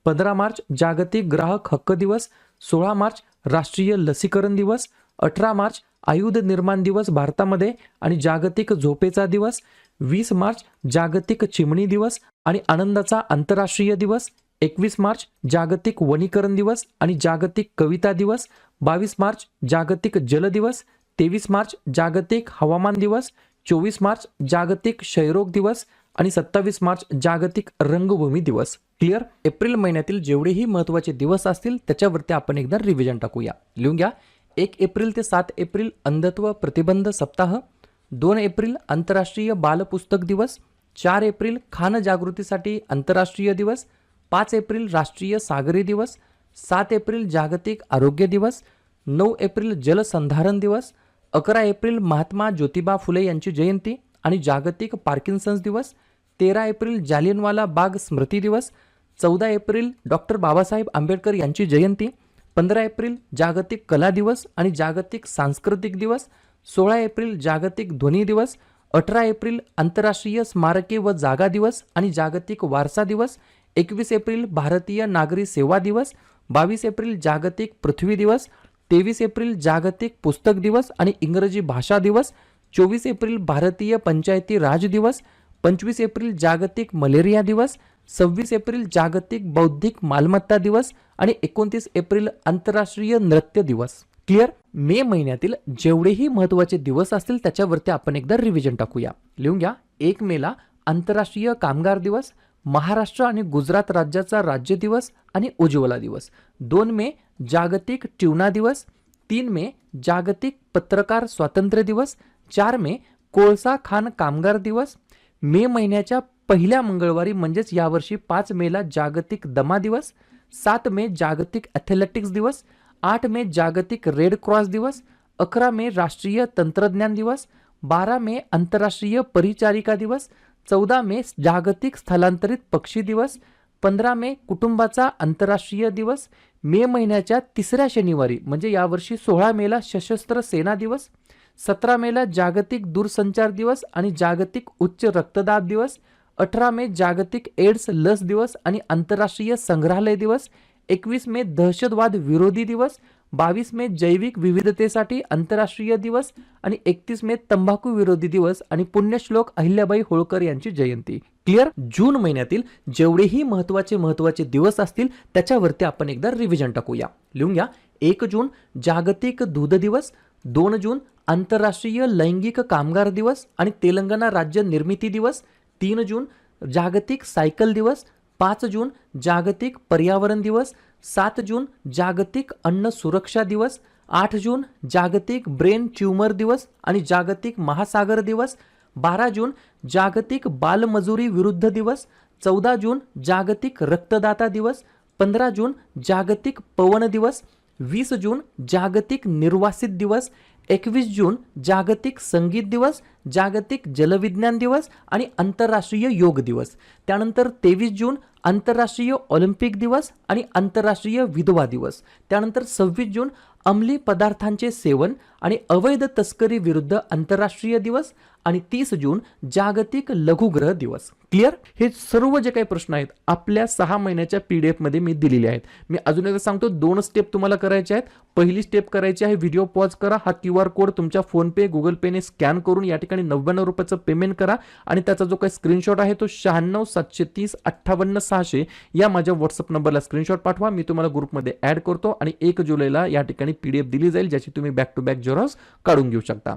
[SPEAKER 1] 15 मार्च जागतिक ग्राहक हक्क दिवस. 16 मार्च राष्ट्रीय लसीकरण दिवस. 18 मार्च आयुध निर्माण दिवस भारतामध्ये आणि जागतिक झोपेचा दिवस. 20 मार्च जागतिक चिमणी दिवस आणि आनंदाचा आंतरराष्ट्रीय दिवस. 21 मार्च जागतिक वनीकरण दिवस आणि जागतिक कविता दिवस. 22 मार्च जागतिक जल दिवस. 23 मार्च जागतिक हवामान दिवस. 24 मार्च जागतिक क्षयरोग दिवस आणि 27 मार्च जागतिक रंगभूमी दिवस. क्लिअर. एप्रिल महिन्यातील जेवढेही महत्त्वाचे दिवस असतील त्याच्यावरती आपण एकदा रिव्हिजन टाकूया. लिहून घ्या. 1 एप्रिल ते 7 एप्रिल अंधत्व प्रतिबंध सप्ताह. 2 एप्रिल आंतरराष्ट्रीय बालपुस्तक दिवस. 4 एप्रिल खान जागृतीसाठी आंतरराष्ट्रीय दिवस. 5 एप्रिल राष्ट्रीय सागरी दिवस. 7 एप्रिल जागतिक आरोग्य दिवस. 9 एप्रिल जलसंधारण दिवस. 11 एप्रिल महात्मा ज्योतिबा फुले यांची जयंती आणि जागतिक पार्किन्सन्स दिवस. 13 एप्रिल जालियनवाला बाग स्मृती दिवस. 14 एप्रिल डॉक्टर बाबासाहेब आंबेडकर यांची जयंती. 15 एप्रिल जागतिक कला दिवस आणि जागतिक सांस्कृतिक दिवस. 16 एप्रिल जागतिक ध्वनी दिवस. 18 एप्रिल आंतरराष्ट्रीय स्मारके व जागा दिवस आणि जागतिक वारसा दिवस. 21 एप्रिल भारतीय नागरी सेवा दिवस. 22 एप्रिल जागतिक पृथ्वी दिवस. 23 एप्रिल जागतिक पुस्तक दिवस आणि इंग्रजी भाषा दिवस. 24 एप्रिल भारतीय पंचायती राज दिवस. 25 एप्रिल जागतिक मलेरिया दिवस. 26 एप्रिल जागतिक बौद्धिक मालमत्ता दिवस आणि 29 एप्रिल आंतरराष्ट्रीय नृत्य दिवस. क्लिअर. मे महिन्यातील जेवढेही महत्त्वाचे दिवस असतील त्याच्यावरती आपण एकदा रिव्हिजन टाकूया. लिहून घ्या. 1 मेला आंतरराष्ट्रीय कामगार दिवस, महाराष्ट्र आणि गुजरात राज्याचा राज्य दिवस आणि उज्ज्वला दिवस. 2 मे जागतिक ट्यूना दिवस. 3 मे जागतिक पत्रकार स्वातंत्र्य दिवस. 4 मे कोळसा खाण कामगार दिवस. मे महिन्याच्या पहिल्या मंगळवारी म्हणजेच यावर्षी 5 मेला जागतिक दमा दिवस. 7 मे जागतिक ॲथलेटिक्स दिवस. 8 मे जागतिक रेड क्रॉस दिवस. 11 मे राष्ट्रीय तंत्रज्ञान दिवस. 12 मे आंतरराष्ट्रीय परिचारिका दिवस. 14 मे जागतिक स्थलांतरित पक्षी दिवस. 15 मे कुटुंबाचा आंतरराष्ट्रीय दिवस. मे महिन्याच्या तिसऱ्या शनिवारी म्हणजे यावर्षी 16 मेला सशस्त्र सेना दिवस. 17 मेला जागतिक दूरसंचार दिवस आणि जागतिक उच्च रक्तदाब दिवस. 18 मे जागतिक एड्स लस दिवस आणि आंतरराष्ट्रीय संग्रहालय दिवस. 21 मे दहशतवाद विरोधी दिवस. 22 मे जैविक विविधतेसाठी आंतरराष्ट्रीय दिवस आणि 31 मे तंबाखू विरोधी दिवस आणि पुण्यश्लोक अहिल्याबाई होळकर यांची जयंती. क्लिअर. जून महिन्यातील जेवढेही महत्त्वाचे दिवस असतील त्याच्यावरती आपण एकदा रिव्हिजन टाकूया. लिहून घ्या. 1 जून जागतिक दूध दिवस. 2 जून आंतरराष्ट्रीय लैंगिक कामगार दिवस आणि तेलंगणा राज्य निर्मिती दिवस. 3 जून जागतिक सायकल दिवस. 5 जून जागतिक पर्यावरण दिवस. 7 जून जागतिक अन्न सुरक्षा दिवस. 8 जून जागतिक ब्रेन ट्यूमर दिवस आणि जागतिक महासागर दिवस. 12 जून जागतिक बालमजुरी विरुद्ध दिवस. 14 जून जागतिक रक्तदाता दिवस. 15 जून जागतिक पवन दिवस. 20 जून जागतिक निर्वासित दिवस. 21 जून जागतिक संगीत दिवस, जागतिक जलविज्ञान दिवस आणि आंतरराष्ट्रीय योग दिवस. त्यानंतर 23 जून आंतरराष्ट्रीय ऑलिम्पिक दिवस आणि आंतरराष्ट्रीय विधवा दिवस. त्यानंतर 26 जून अंमली पदार्थांचे सेवन आणि अवैध तस्करी विरुद्ध आंतरराष्ट्रीय दिवस आणि 30 जून जागतिक लघुग्रह दिवस. क्लिअर? हे सर्व जे काही प्रश्न आहेत आपल्या 6 महिन्याच्या PDF मध्ये मी दिलेले आहेत. मी अजून एकदा सांगतो, 2 स्टेप तुम्हाला करायचे आहेत. पहिली स्टेप करायची आहे, व्हिडिओ पॉज करा, हा QR कोड तुमच्या फोन पे गुगल पेने स्कॅन करून या ठिकाणी 99 रुपयाचं पेमेंट करा आणि त्याचा जो काही स्क्रीनशॉट आहे तो 96730586 या माझ्या व्हॉट्सअप नंबरला स्क्रीनशॉट पाठवा. मी तुम्हाला ग्रुपमध्ये ऍड करतो आणि 1 जुलैला या ठिकाणी PDF दिली जाईल, ज्याची तुम्ही बॅक टू बॅक झेरॉक्स काढून घेऊ शकता.